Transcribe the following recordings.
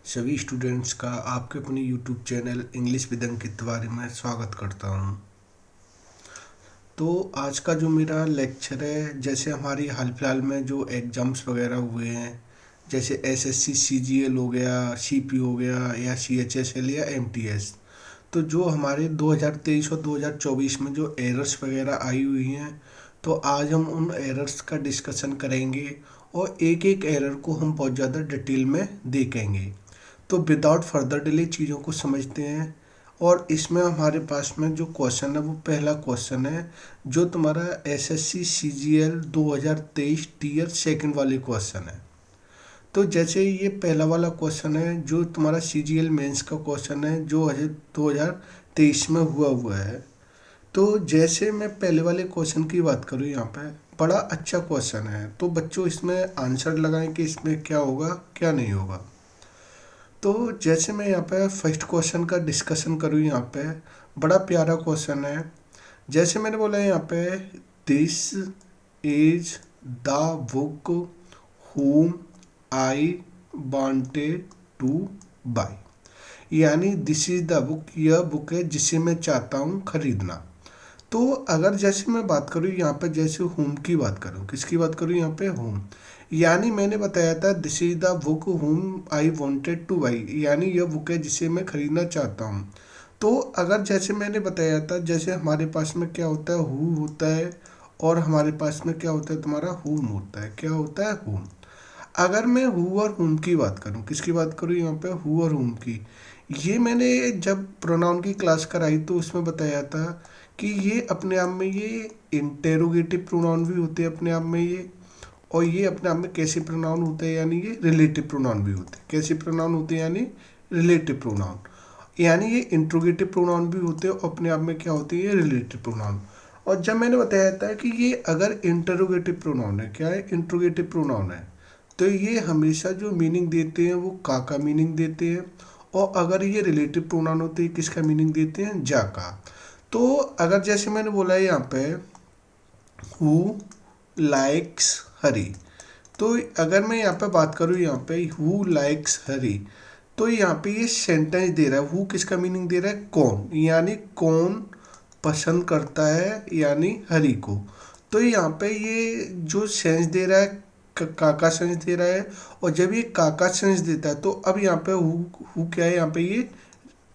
सभी स्टूडेंट्स का आपके अपने YouTube channel English with Ankit Tiwari में स्वागत करता हूं। तो आज का जो मेरा लेक्चर है, जैसे हमारी हाल फिलहाल में जो एग्ज़ाम्स वगैरह हुए हैं, जैसे एसएससी सीजीएल हो गया, सीपी हो गया, या सीएचएसएल या एमटीएस, तो जो हमारे 2023 और 2024 में जो एरर्स वगैरह आई हुई हैं, तो आज हम उन एरर्स का डिस्कशन करेंगे और एक एक एरर को हम बहुत ज़्यादा डिटेल में देखेंगे। तो विदाउट फर्दर डिले चीज़ों को समझते हैं। और इसमें हमारे पास में जो क्वेश्चन है वो पहला क्वेश्चन है, जो तुम्हारा एसएससी सीजीएल 2023 टीयर सेकंड वाले क्वेश्चन है। तो जैसे ये पहला वाला क्वेश्चन है जो तुम्हारा सीजीएल मेंस का क्वेश्चन है, जो अजय 2023 में हुआ है। तो जैसे मैं पहले वाले क्वेश्चन की बात करूँ, यहाँ पे बड़ा अच्छा क्वेश्चन है, तो बच्चों इसमें आंसर लगाएं कि इसमें क्या होगा क्या नहीं होगा। तो जैसे मैं यहाँ पे फर्स्ट क्वेश्चन का डिस्कशन करूँ, यहाँ पे बड़ा प्यारा क्वेश्चन है। जैसे मैंने बोला यहाँ पे, this is the book whom I wanted to buy, यानी दिस इज द बुक, यह बुक है जिसे मैं चाहता हूँ खरीदना। तो अगर जैसे मैं बात करूँ यहाँ पे, जैसे होम की बात करूँ, किसकी बात करूँ यहाँ पे, होम, यानी मैंने बताया था this is the book home I wanted two by, यानी यह बुक है जिसे मैं खरीदना चाहता हूँ। तो अगर जैसे मैंने बताया था, जैसे हमारे पास में क्या होता है, हु होता है, और हमारे पास में क्या होता है, तुम्हारा हुम होता है। क्या होता है, हुम। अगर मैं हु और हुम की बात करूं, किसकी बात करूं यहाँ पे, हु और हुम की, ये मैंने जब प्रोनाउन की क्लास कराई तो उसमें बताया था कि ये अपने आप में ये इंटेरोगेटिव प्रोनाउन भी होते हैं अपने आप में ये, और ये अपने आप में कैसे प्रोनाउन होते हैं, यानी ये रिलेटिव प्रोनाउन भी होते हैं। कैसे प्रोनाउन होते हैं, यानी रिलेटिव प्रोनाउन, यानी ये इंट्रोगेटिव प्रोनाउन भी होते हैं और अपने आप में क्या होते हैं, ये रिलेटिव प्रोनाउन। और जब मैंने बताया था कि ये अगर इंटरोगेटिव प्रोनाउन है, क्या है, इंट्रोगेटिव प्रोनाउन है, तो ये हमेशा जो मीनिंग देते हैं वो का मीनिंग देते हैं। और अगर ये रिलेटिव प्रोनाउन होते हैं, किसका मीनिंग देते हैं, जा का। तो अगर जैसे मैंने बोला है यहाँ पे, हु लाइक्स हरी, तो अगर मैं यहाँ पे बात करूँ, यहाँ पे हु लाइक्स हरी, तो यहाँ पे ये सेंटेंस दे रहा है, हु किसका मीनिंग दे रहा है, कौन, यानी कौन पसंद करता है, यानी हरी को। तो यहाँ पे ये जो सेंस दे रहा है, काका सेंस दे रहा है। और जब ये काका सेंस देता है, तो अब यहाँ पे हु क्या है, यहाँ पे ये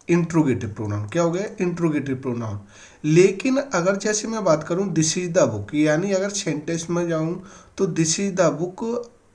इंट्रोगेटिव प्रोनाउन, क्या हो गया, इंट्रोगेटिव प्रोनाउन। लेकिन अगर जैसे मैं बात करूं दिस इज द बुक, यानी अगर सेंटेंस में जाऊं तो this is the book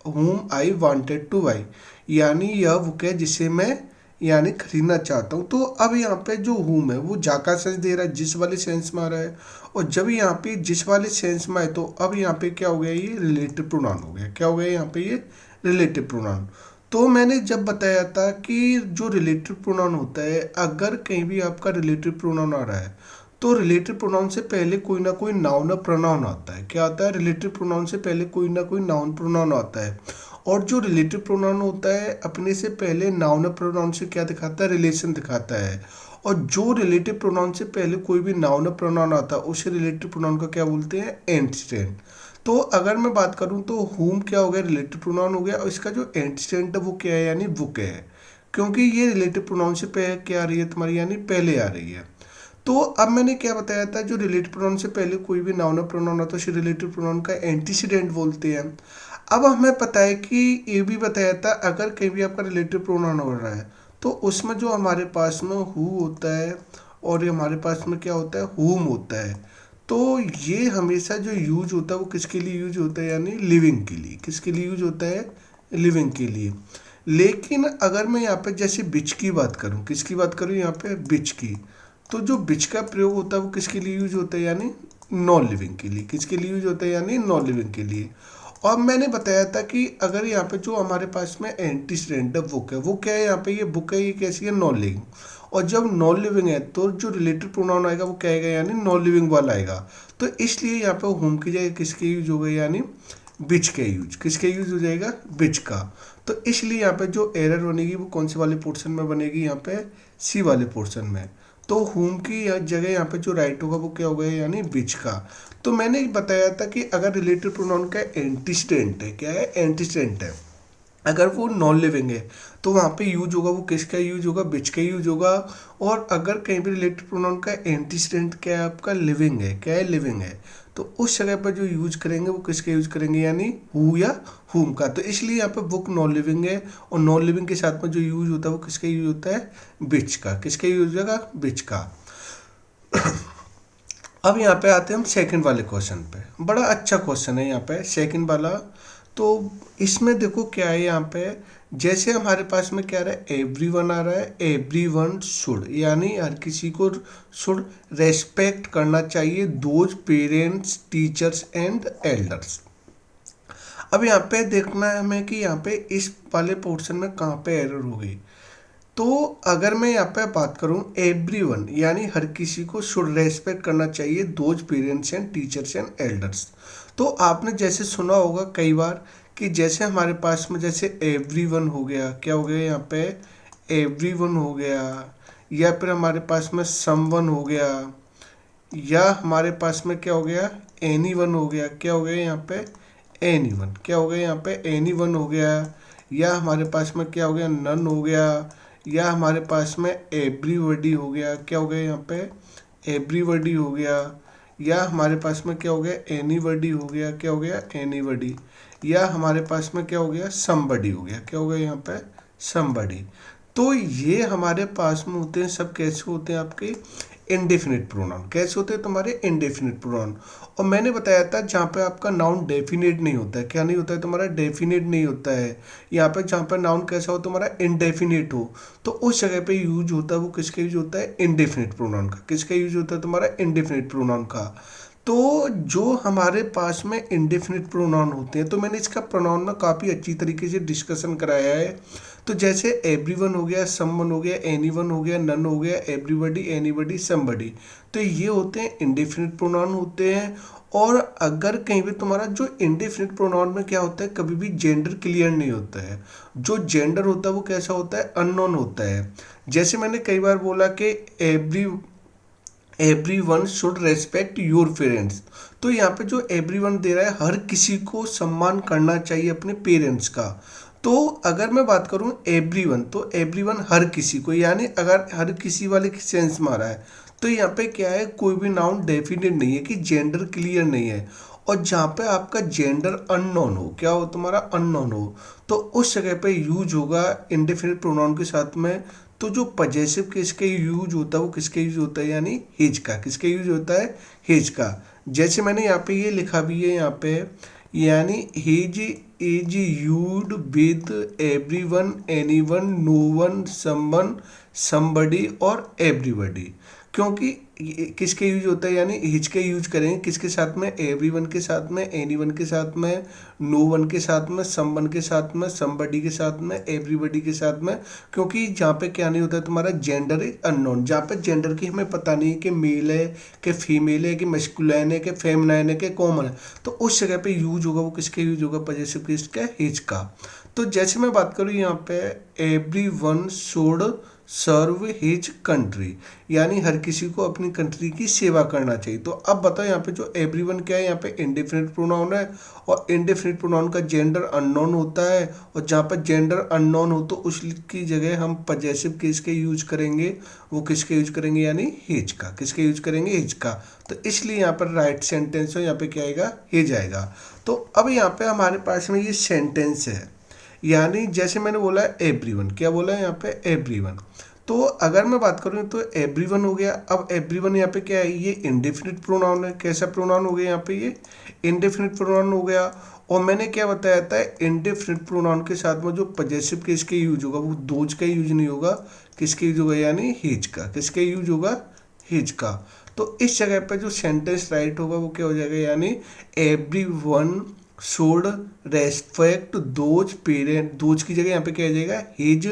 whom I wanted two by, यानी यह बुक है जिसे मैं यानी खरीदना चाहता हूँ। तो अब यहाँ पे जो whom है वो जा का सेंस दे रहा है, जिस वाले सेंस में आ रहा है। और जब यहाँ पे जिस वाले सेंस में आए, तो अब यहाँ पे क्या हो गया, ये रिलेटिव प्रोनाउन हो गया। क्या हो गया यहाँ पे, ये रिलेटिव प्रोनाउन। तो मैंने जब बताया था कि जो रिलेटिव प्रोनाउन होता है, अगर कहीं भी आपका रिलेटिव प्रोनाउन आ रहा है, तो रिलेटिव प्रोनाउन से पहले कोई ना कोई नाउन प्रोनाउन आता है। क्या आता है, रिलेटिव प्रोनाउन से पहले कोई ना कोई नाउन प्रोनाउन आता है। और जो रिलेटिव प्रोनाउन होता है, अपने से पहले नाउन प्रोनाउन से क्या दिखाता है, रिलेशन दिखाता है। और जो रिलेटिव प्रोनाउन से पहले कोई भी नाउन प्रोनाउन आता है, उसे रिलेटिव प्रोनाउन का क्या बोलते हैं, एंटीसेडेंट। तो अगर मैं बात करूं तो हुम क्या हो गया, रिलेटिव प्रोनाउन हो गया, और इसका जो एंटीसेडेंट है वो क्या है, यानी बुक है। क्योंकि ये रिलेटिव प्रोनाउन से पहले क्या आ रही है तुम्हारी, यानी पहले आ रही है। तो अब मैंने क्या बताया था, जो रिलेटिव प्रोनाउन से पहले कोई भी नाउन प्रोनाउन आता है उसे रिलेटिव प्रोनाउन का एंटीसीडेंट बोलते हैं। अब हमें पता है कि ये भी बताया था, अगर कहीं भी आपका रिलेटिव प्रोनाउन हो रहा है, तो उसमें जो हमारे पास में हु होता है, और ये हमारे पास में क्या होता है, हुम होता है। तो ये हमेशा जो यूज होता है वो किसके लिए यूज होता है, यानी लिविंग के लिए। किसके लिए यूज होता है, लिविंग के लिए। लेकिन अगर मैं यहाँ पे जैसे बिच की बात करूँ, किसकी बात करूँ यहाँ पे, बिच की, तो जो बिच का प्रयोग होता है वो किसके लिए यूज होता है, यानी नॉन लिविंग के लिए। किसके लिए यूज होता है, यानी नॉन लिविंग के लिए। और मैंने बताया था कि अगर यहाँ पे जो हमारे पास में एंटीसीडेंट बुक है, वो क्या है, यहाँ पे ये बुक है, ये कैसी है, नॉन लिविंग। और जब नॉन लिविंग है तो जो रिलेटिव प्रोनाउन आएगा वो क्या आएगा, यानी नॉन लिविंग वाला आएगा। तो इसलिए यहाँ पे होम की जगह किसके यूज हो गए, यानी बिच के यूज। किसके यूज हो जाएगा, बिच का। तो इसलिए यहाँ पे जो एरर बनेगी वो कौन से वाले पोर्शन में बनेगी, यहाँ पे सी वाले पोर्शन में। तो होम की जगह यहाँ पे जो राइट होगा वो क्या होगा, यानी बिच का। तो मैंने बताया था कि अगर रिलेटिव प्रोनाउन का एंटीस्टेंट है, क्या है, एंटीस्टेंट है, अगर वो नॉन लिविंग है तो वहाँ पे यूज होगा, वो किसका यूज होगा, विच का यूज होगा। और अगर कहीं भी रिलेटिव प्रोनाउन का एंटीसीडेंट क्या है आपका, लिविंग है, क्या है, लिविंग है, तो उस जगह पर जो यूज करेंगे वो किसका यूज करेंगे, यानी हु या हुम का। तो इसलिए यहाँ पे बुक नॉन लिविंग है, और नॉन लिविंग के साथ में जो यूज होता है वो किसका यूज होता है, विच का। किसका यूज होगा, विच का। अब यहाँ पे आते हैं हम सेकंड वाले क्वेश्चन पे। बड़ा अच्छा क्वेश्चन है यहाँ पे सेकंड वाला। तो इसमें देखो क्या है यहाँ पे, जैसे हमारे पास में क्या रहा है, एवरी वन आ रहा है, एवरी वन शुड, यानी हर किसी को शुड रेस्पेक्ट करना चाहिए, those parents teachers and elders. अब यहाँ पे देखना है हमें कि यहाँ पे इस वाले पोर्शन में कहाँ पे एरर होगी। तो अगर मैं यहाँ पे बात करूँ एवरीवन, यानी हर किसी को शुड रेस्पेक्ट करना चाहिए, those parents and teachers and elders. तो आपने जैसे सुना होगा कई बार कि जैसे हमारे पास में जैसे एवरीवन हो गया, क्या हो गया यहाँ पे, एवरीवन हो गया, या फिर हमारे पास में समवन हो गया, या हमारे पास में क्या हो गया, एनीवन हो गया, क्या हो गया यहाँ पे, एनीवन, क्या हो गया यहाँ पे, एनीवन हो गया, या हमारे पास में क्या हो गया, नन हो गया, या हमारे पास में एवरीबॉडी हो गया, क्या हो गया यहाँ पे, एवरीबॉडी हो गया, या हमारे पास में क्या हो गया, एनीबॉडी हो गया, क्या हो गया, एनीबॉडी, या हमारे पास में क्या हो गया, समबडी हो गया, क्या हो गया यहाँ पे, समबडी। तो ये हमारे पास में होते हैं सब, कैसे होते हैं आपके, इंडेफिनिट प्रोनाउन। कैसे होते हैं तुम्हारे, इंडेफिनिट प्रोनाउन। और मैंने बताया था जहाँ पे आपका नाउन डेफिनेट नहीं होता है, क्या नहीं होता है तुम्हारा, डेफिनेट नहीं होता है। यहाँ पे जहाँ पे नाउन कैसा हो तुम्हारा, इंडेफिनिट हो, तो उस जगह पे यूज होता है वो किसका यूज होता है, इंडेफिनिट प्रोनाउन का। किसका यूज होता है तुम्हारा, इंडेफिनिट प्रोनाउन का। तो जो हमारे पास में इंडेफिनिट प्रोनाउन होते हैं, तो मैंने इसका प्रोनाउन में काफ़ी अच्छी तरीके से डिस्कशन कराया है। तो जैसे एवरीवन हो गया, समवन हो गया, एनीवन हो गया, नन हो गया, एवरीबॉडी, एनीबॉडी, समबडी, तो ये होते हैं इंडेफिनिट प्रोनाउन होते हैं। और अगर कहीं भी तुम्हारा जो इंडेफिनिट प्रोनाउन में क्या होता है, कभी भी जेंडर क्लियर नहीं होता है। जो जेंडर होता है वो कैसा होता है, अननोन होता है। जैसे मैंने कई बार बोला कि every one should respect your parents, तो यहाँ पे जो एवरी वन दे रहा है, हर किसी को सम्मान करना चाहिए अपने पेरेंट्स का। तो अगर मैं बात करूँ एवरी वन, तो एवरी वन हर किसी को, यानी अगर हर किसी वाले सेंस में आ रहा है, तो यहाँ पे क्या है, कोई भी नाउन डेफिनेट नहीं है कि जेंडर क्लियर नहीं है। और जहाँ पे आपका जेंडर अननोन हो, क्या हो तुम्हारा, अननोन हो, तो उस जगह पे यूज होगा इंडेफिनिट प्रोनाउन के साथ में। तो जो पजेसिव किसके यूज होता है वो किसके यूज होता है, यानी हिज का। किसके यूज होता है, हिज का। जैसे मैंने यहाँ पे ये लिखा भी है यहाँ पे, यानी his is used with everyone, anyone, no one, someone, somebody और एवरीबडी। क्योंकि किसके यूज होता है, यानी हिच के यूज करेंगे किसके साथ में, एवरीवन के साथ में, एनीवन के साथ में, नो वन के साथ में, समवन के साथ में, समबडी के साथ में, एवरीबडी के साथ में। क्योंकि जहाँ पे क्या नहीं होता है तुम्हारा, जेंडर इज अननोन। जहाँ पे जेंडर की हमें पता नहीं है कि मेल है कि फीमेल है कि मस्कुलाइन है कि फेमिनाइन है कि कॉमन है, तो उस जगह पे यूज होगा वो किसके यूज होगा, पजेसिव किसका, हिच का। तो जैसे मैं बात करूँ यहाँ पे, every one should serve his country, यानी हर किसी को अपनी कंट्री की सेवा करना चाहिए। तो अब बताओ यहाँ पे जो एवरीवन क्या है, यहाँ पे इंडेफिनिट प्रोनाउन है, और इंडेफिनिट प्रोनाउन का जेंडर अननोन होता है। और जहाँ पर जेंडर अननोन हो तो उसकी जगह हम पजेसिव किसके यूज करेंगे, वो किसके यूज करेंगे, यानी हिज का। किसके यूज करेंगे, हिज का। तो इसलिए यहाँ पर राइट सेंटेंस हो, यहाँ पे क्या आएगा, हिज आएगा। तो अब यहाँ पे हमारे पास में ये सेंटेंस है, यानी जैसे मैंने बोला है एवरीवन, क्या बोला है यहाँ पे, एवरीवन। तो अगर मैं बात करूँ तो एवरीवन हो गया। अब एवरीवन यहाँ पे क्या है, ये इंडेफिनिट प्रोनाउन है। कैसा प्रोनाउन हो गया यहाँ पे, ये इंडेफिनिट प्रोनाउन हो गया। और मैंने क्या बताया था, इंडेफिनिट प्रोनाउन के साथ में जो पजेसिव के इसके यूज होगा वो दोज का यूज नहीं होगा, किसके यूज होगा, यानी हिज का। किसके यूज होगा, हिज का। तो इस जगह पे जो सेंटेंस राइट होगा वो क्या हो जाएगा, यानी everyone should respect those parent, those की जगह यहाँ पे क्या आ जाएगा, his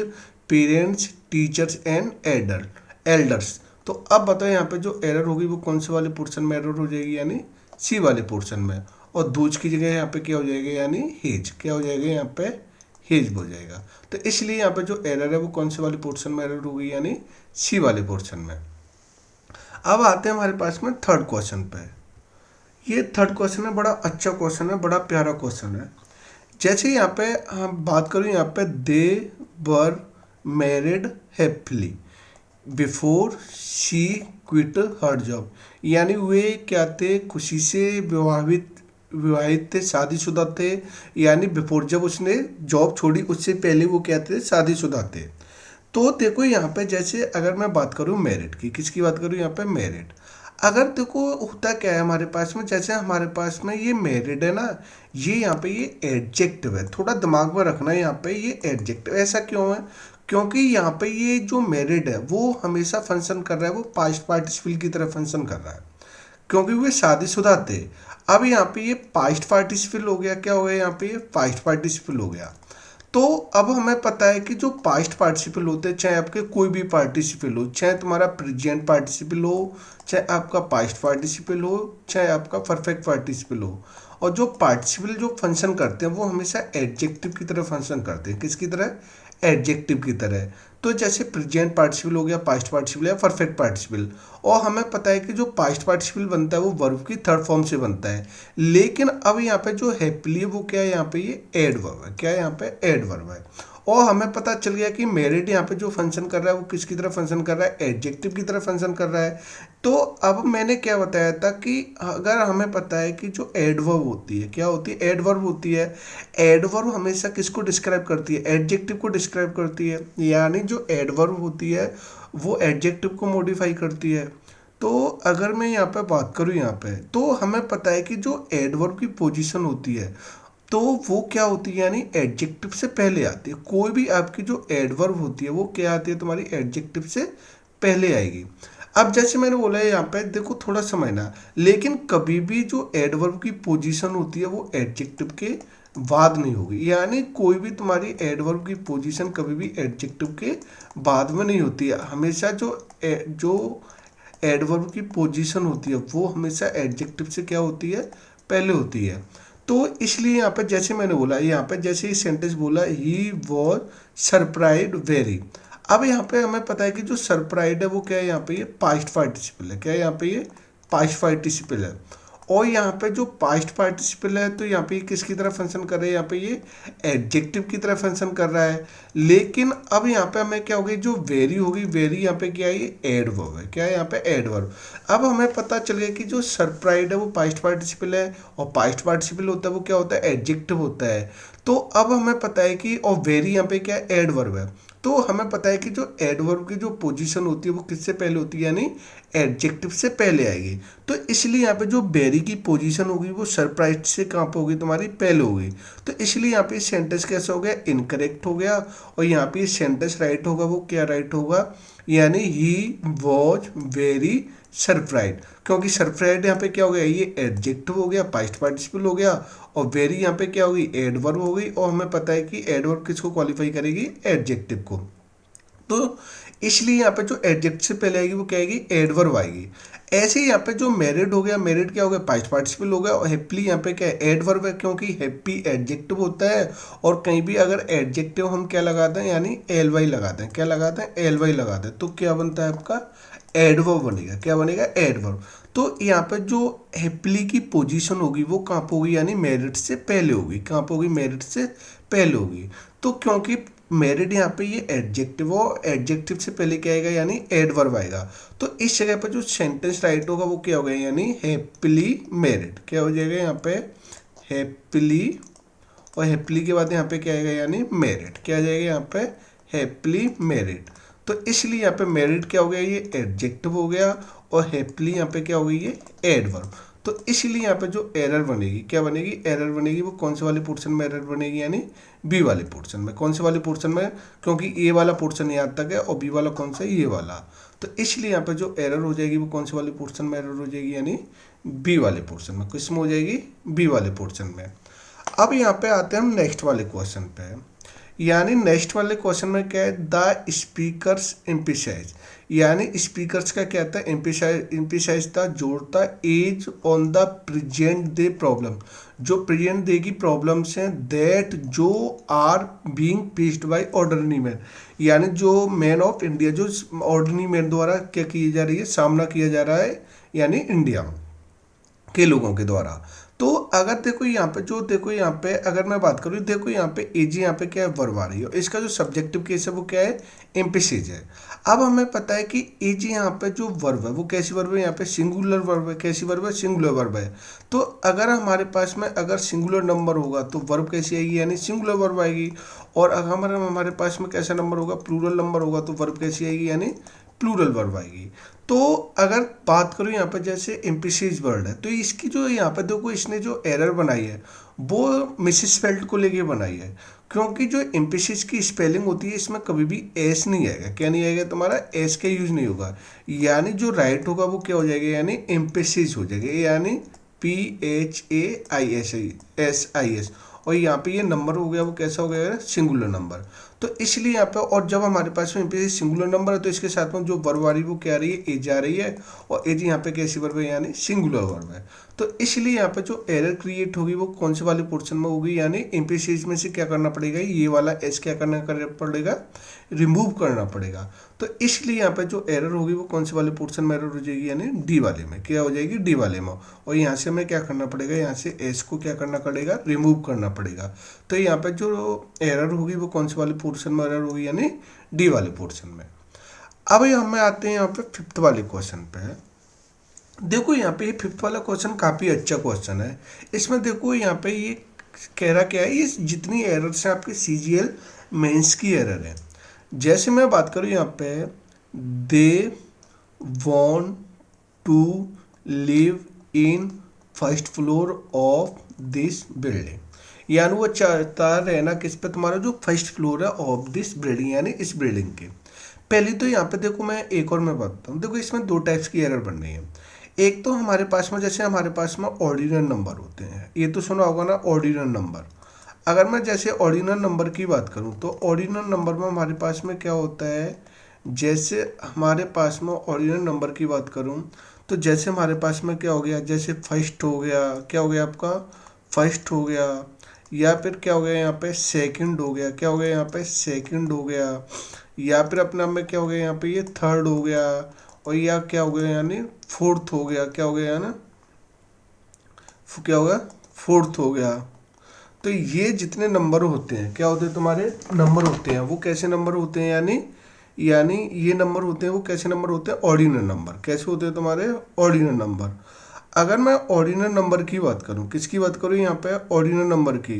parents, teachers and elders. तो अब बताओ यहाँ पे जो एरर होगी वो कौन से वाले पोर्शन में एरर हो जाएगी, यानी सी वाले पोर्शन में। और दोज की जगह यहाँ पे क्या हो जाएगा, यानी हिज, क्या हो जाएगा यहाँ पे, हिज हो जाएगा। तो इसलिए यहाँ पे जो एरर है वो कौन से वाले पोर्शन में एरर होगी, यानी सी वाले पोर्शन में। अब आते हैं हमारे पास में थर्ड क्वेश्चन पे। ये थर्ड क्वेश्चन है, बड़ा अच्छा क्वेश्चन है, बड़ा प्यारा क्वेश्चन है। जैसे यहाँ पे हम बात करूँ, यहाँ पे they were married happily before she quit her job, यानी वे क्या थे, खुशी से विवाहित थे, शादीशुदा थे। यानी बिफोर, जब उसने जॉब छोड़ी उससे पहले वो क्या थे, शादीशुदा थे। तो देखो यहाँ पे जैसे अगर मैं बात करूँ मेरिट की, किसकी बात करूँ यहाँ पे, मेरिट। अगर देखो होता क्या है हमारे पास में, जैसे हमारे पास में ये मेरिट है ना, ये यहाँ पे ये एडजेक्टिव है, थोड़ा दिमाग में रखना है। यहाँ पे ये एडजेक्टिव ऐसा क्यों है, क्योंकि यहाँ पे ये जो मेरिट है वो हमेशा फंक्शन कर रहा है, वो पास्ट पार्टिसिपल की तरह फंक्शन कर रहा है, क्योंकि वे शादीशुदा थे। अब यहाँ पे ये पास्ट पार्टिसिपल हो गया, क्या हो गया यहाँ पे, ये पास्ट पार्टिसिपल हो गया। तो अब हमें पता है कि जो पास्ट पार्टिसिपल होते हैं, चाहे आपके कोई भी पार्टिसिपल हो, चाहे तुम्हारा प्रेजेंट पार्टिसिपल हो, चाहे आपका पास्ट पार्टिसिपल हो, चाहे आपका परफेक्ट पार्टिसिपल हो, और जो पार्टिसिपल जो फंक्शन करते हैं वो हमेशा एडजेक्टिव की तरह फंक्शन करते हैं। किसकी तरह, एडजेक्टिव की तरह। तो जैसे प्रेजेंट पार्टिसिपल हो गया, पास्ट पार्टिसिपल या परफेक्ट पार्टिसिपल। और हमें पता है कि जो पास्ट पार्टिसिपल बनता है वो वर्ब की थर्ड फॉर्म से बनता है। लेकिन अब यहाँ पे जो हैप्पीली वो क्या है, यहाँ पे ये एड वर्ब है। क्या है यहाँ पे, एड वर्ब है। और हमें पता चल गया कि मेरिड यहाँ पे जो फंक्शन कर रहा है वो किसकी तरह फंक्शन कर रहा है, एडजेक्टिव की तरह फंक्शन कर रहा है। तो अब मैंने क्या बताया था कि अगर हमें पता है कि जो एडवर्ब होती है, क्या होती है, एडवर्ब होती है। एडवर्ब हमेशा किसको डिस्क्राइब करती है, एडजेक्टिव को डिस्क्राइब करती है। यानी जो एडवर्ब होती है वो एडजेक्टिव को मॉडिफाई करती है। तो अगर मैं यहाँ पे बात करूँ यहाँ पे, तो हमें पता है कि जो एडवर्ब की पोजीशन होती है तो वो क्या होती है, यानी एडजेक्टिव से पहले आती है। कोई भी आपकी जो एडवर्ब होती है वो क्या आती है, तुम्हारी एडजेक्टिव से पहले आएगी। अब जैसे मैंने बोला है यहाँ पे देखो थोड़ा समझना, लेकिन कभी भी जो एडवर्ब की पोजीशन होती है वो एडजेक्टिव के बाद नहीं होगी। यानी कोई भी तुम्हारी एडवर्ब की पोजीशन कभी भी एडजेक्टिव के बाद में नहीं होती है। हमेशा जो एडवर्ब की पोजीशन होती है वो हमेशा एडजेक्टिव से क्या होती है, पहले होती है। तो इसलिए यहाँ पे जैसे मैंने बोला, यहाँ पे जैसे ही सेंटेंस बोला, ही वॉज सरप्राइज्ड वेरी। अब यहाँ पे हमें पता है कि जो सरप्राइज्ड है वो क्या है, यहाँ पे ये पास्ट पार्टिसिपल है। क्या है यहाँ पे, ये पास्ट पार्टिसिपल है। और यहाँ पे जो पास्ट पार्टिसिपल है तो यहाँ पे ये किसकी तरह फंक्शन कर रहा है, यहाँ पे ये एडजेक्टिव की तरह फंक्शन कर रहा है। लेकिन अब यहाँ पे हमें क्या होगी, जो वेरी होगी, वेरी यहाँ पे क्या है, ये एडवर्ब है। क्या है यहाँ पे, एडवर्ब। अब हमें पता चल गया कि जो सरप्राइज्ड है वो पास्ट पार्टिसिपल है, और पास्ट पार्टिसिपल होता है वो क्या होता है, एडजेक्टिव होता है। तो अब हमें पता है कि, और वेरी यहाँ पे क्या है, एडवर्ब है। तो हमें पता है कि जो एडवर्ब की जो पोजीशन होती है वो किससे पहले होती है, यानी एडजेक्टिव से पहले आएगी। तो इसलिए यहाँ पे जो वेरी की पोजीशन होगी वो सरप्राइज से कहाँ पे होगी, तुम्हारी पहले होगी। तो इसलिए यहाँ पे सेंटेंस कैसा हो गया, इनकरेक्ट हो गया। और यहाँ पे सेंटेंस राइट होगा, वो क्या राइट होगा, यानी ही वॉज वेरी सरप्राइज। क्योंकि सरप्राइज यहाँ पे क्या हो गया, ये एडजेक्टिव हो गया, पास्ट पार्टिसिपल हो गया। और वेरी यहाँ पे क्या होगी, एडवर्ब हो गई। और हमें पता है कि एडवर्ब किसको क्वालिफाई करेगी, एडजेक्टिव को। तो इसलिए यहाँ पे जो एडजेक्टिव से पहले आएगी वो क्या आएगी, एडवर्ब आएगी। ऐसे ही यहाँ पे जो मैरिड हो गया, मैरिड क्या हो गया, पास्ट पार्टिसिपल हो गया। और हैप्पीली यहाँ पे क्या है, एडवर्ब है, क्योंकि हैप्पी एडजेक्टिव होता है। और कहीं भी अगर एडजेक्टिव हम क्या लगाते हैं, यानी एल वाई लगाते हैं। क्या लगाते हैं, एल वाई लगाते हैं। तो क्या बनता है आपका, एडवर्ब बनेगा। क्या बनेगा, एडवर्ब। तो यहाँ पे जो हैप्पीली की पोजीशन होगी वो कहाँ पे होगी, यानी मेरिट से पहले होगी। कहाँ पे होगी, मेरिट से पहले होगी। तो क्योंकि मेरिट यहाँ पे ये एडजेक्टिव हो, एडजेक्टिव से पहले क्या आएगा, यानी एडवर्ब आएगा। तो इस जगह पर जो सेंटेंस राइट होगा वो क्या होगा, यानी हैप्पीली मेरिड। क्या हो जाएगा यहाँ पे, हैप्पीली। और हैप्पीली के बाद यहाँ पे क्या आएगा, यानी मेरिड। क्या आ जाएगा यहाँ पे, हैप्पीली मेरिड। तो इसलिए यहाँ पे मेरिड क्या हो गया, ये एडजेक्टिव हो गया। और हैप्पीली यहाँ पे क्या हो गई, ये एडवर्ब। तो इसलिए यहाँ पे जो एरर बनेगी, क्या बनेगी, एरर बनेगी, वो कौन से वाले पोर्शन में एरर बनेगी, यानी बी वाले पोर्शन में। कौन से वाले पोर्शन में, क्योंकि ए वाला पोर्शन यहाँ तक है, और बी वाला कौन सा है, ये वाला। तो इसलिए यहाँ पे जो एरर हो जाएगी वो कौन से वाले पोर्शन में एरर हो जाएगी, यानी बी वाले पोर्शन में। किस में हो जाएगी, बी वाले पोर्शन में। अब यहाँ पे आते हैं हम नेक्स्ट वाले क्वेश्चन पे। यानी नेक्स्ट वाले क्वेश्चन में क्या है, द स्पीकर्स एम्फिसाइज। यानी स्पीकर्स का क्या था, एम्फिसाइज था, जोड़ता edge on the present day problem. जो प्रेजेंट डे की प्रॉब्लम्स हैं, दैट जो are being faced by ordinary man. यानी जो मैन ऑफ इंडिया, जो ऑर्डिनरी मैन द्वारा क्या की जा रही है, सामना किया जा रहा है, यानी इंडिया में। के लोगों के द्वारा। तो अगर देखो यहाँ पे जो देखो यहाँ पे अगर मैं बात करूँ, देखो यहाँ पे एजी यहाँ पे क्या है, वर्ब आ रही है। इसका जो सब्जेक्टिव केस है वो क्या है, एम्फेसिस है। अब हमें पता है कि एजी यहाँ पे जो वर्ब है वो कैसी वर्ब है, यहाँ पे सिंगुलर वर्ब है। कैसी वर्ब है, सिंगुलर वर्ब है। तो अगर हमारे पास में अगर सिंगुलर नंबर होगा तो वर्ब कैसी आएगी, यानी सिंगुलर वर्ब आएगी। और अगर हमारे पास में कैसा नंबर होगा, प्लूरल नंबर होगा, तो वर्ब कैसी आएगी, यानी प्लूरल वर्ब आएगी। तो अगर बात करूँ यहाँ पर जैसे एम्फेसिस वर्ड है, तो इसकी जो यहाँ पर देखो इसने जो एरर बनाई है वो मिसिस फेल्ट को लेके बनाई है। क्योंकि जो एम्फेसिस की स्पेलिंग होती है इसमें कभी भी एस नहीं आएगा। क्या नहीं आएगा, तुम्हारा एस का यूज नहीं होगा। यानी जो राइट होगा वो क्या हो जाएगा, यानी एम्फेसिस हो जाएगा, यानी PHAIS। और यहाँ पे ये नंबर हो गया वो कैसा हो गया, सिंगुलर नंबर। तो इसलिए यहाँ पे, और जब हमारे पास में पे सिंगुलर नंबर है तो इसके साथ में जो वर्ब आ रही है वो क्या आ रही है, एज आ रही है। और एज यहाँ पे कैसी वर्ब है, यानी सिंगुलर वर्ब है। तो इसलिए यहाँ पे जो एरर क्रिएट होगी वो कौन से वाले पोर्शन में होगी, यानी एम्फेसिस में से क्या करना पड़ेगा, ये वाला एस क्या करना पड़ेगा, रिमूव करना पड़ेगा। तो इसलिए यहाँ पे जो एरर होगी वो कौन से वाले पोर्शन में एरर हो जाएगी, यानी डी वाले में। क्या हो जाएगी, डी वाले में। और यहाँ से हमें क्या करना पड़ेगा, यहाँ से एस को क्या करना पड़ेगा, रिमूव करना पड़ेगा। तो यहाँ पे जो एरर होगी वो कौन से वाले पोर्शन में एरर होगी, यानी डी वाले पोर्शन में। अब हमें आते हैं यहाँ पे फिफ्थ वाले क्वेश्चन पे। देखो यहाँ पे ये फिफ्थ वाला क्वेश्चन काफ़ी अच्छा क्वेश्चन है। इसमें देखो यहाँ पे ये कह रहा क्या है, ये जितनी एरर्स हैं आपके CGL मेंस की एरर है। जैसे मैं बात करूँ यहाँ पे, they want to live in first floor of this building, यानी वो चाहता रहना किस पे, तुम्हारा जो फर्स्ट फ्लोर है ऑफ दिस बिल्डिंग, यानी इस बिल्डिंग के। पहली तो यहाँ पे देखो मैं एक और मैं बताता हूँ। देखो इसमें दो टाइप्स की एरर बन रही है। एक तो हमारे पास में जैसे हमारे पास में ऑर्डिनल नंबर होते हैं, ये तो सुना होगा ना ऑर्डिनल नंबर। अगर मैं जैसे ऑर्डिनल नंबर की बात करूँ तो ऑर्डिनल नंबर में हमारे पास में क्या होता है, जैसे हमारे पास में ऑर्डिनल नंबर की बात करूँ तो जैसे हमारे पास में क्या हो गया, जैसे फर्स्ट हो गया, क्या हो गया आपका, फर्स्ट हो गया। या फिर क्या हो गया यहाँ पे, सेकंड हो गया, क्या हो गया यहाँ पे, सेकंड हो गया। या फिर अपने आप में क्या हो गया यहाँ पे, ये थर्ड हो गया। और या क्या हो गया, यानी फोर्थ हो गया, क्या हो गया ना, क्या हो गया, फोर्थ हो गया। तो ये जितने नंबर होते हैं क्या होते हैं, तुम्हारे नंबर होते हैं वो कैसे नंबर होते हैं, यानी यानी ये नंबर होते हैं वो कैसे नंबर होते हैं, ऑर्डिनल नंबर। कैसे होते हैं तुम्हारे, ऑर्डिनल नंबर। अगर मैं ऑर्डिनल नंबर की बात करूं, किसकी बात करूं यहाँ पे, ऑर्डिनल नंबर की।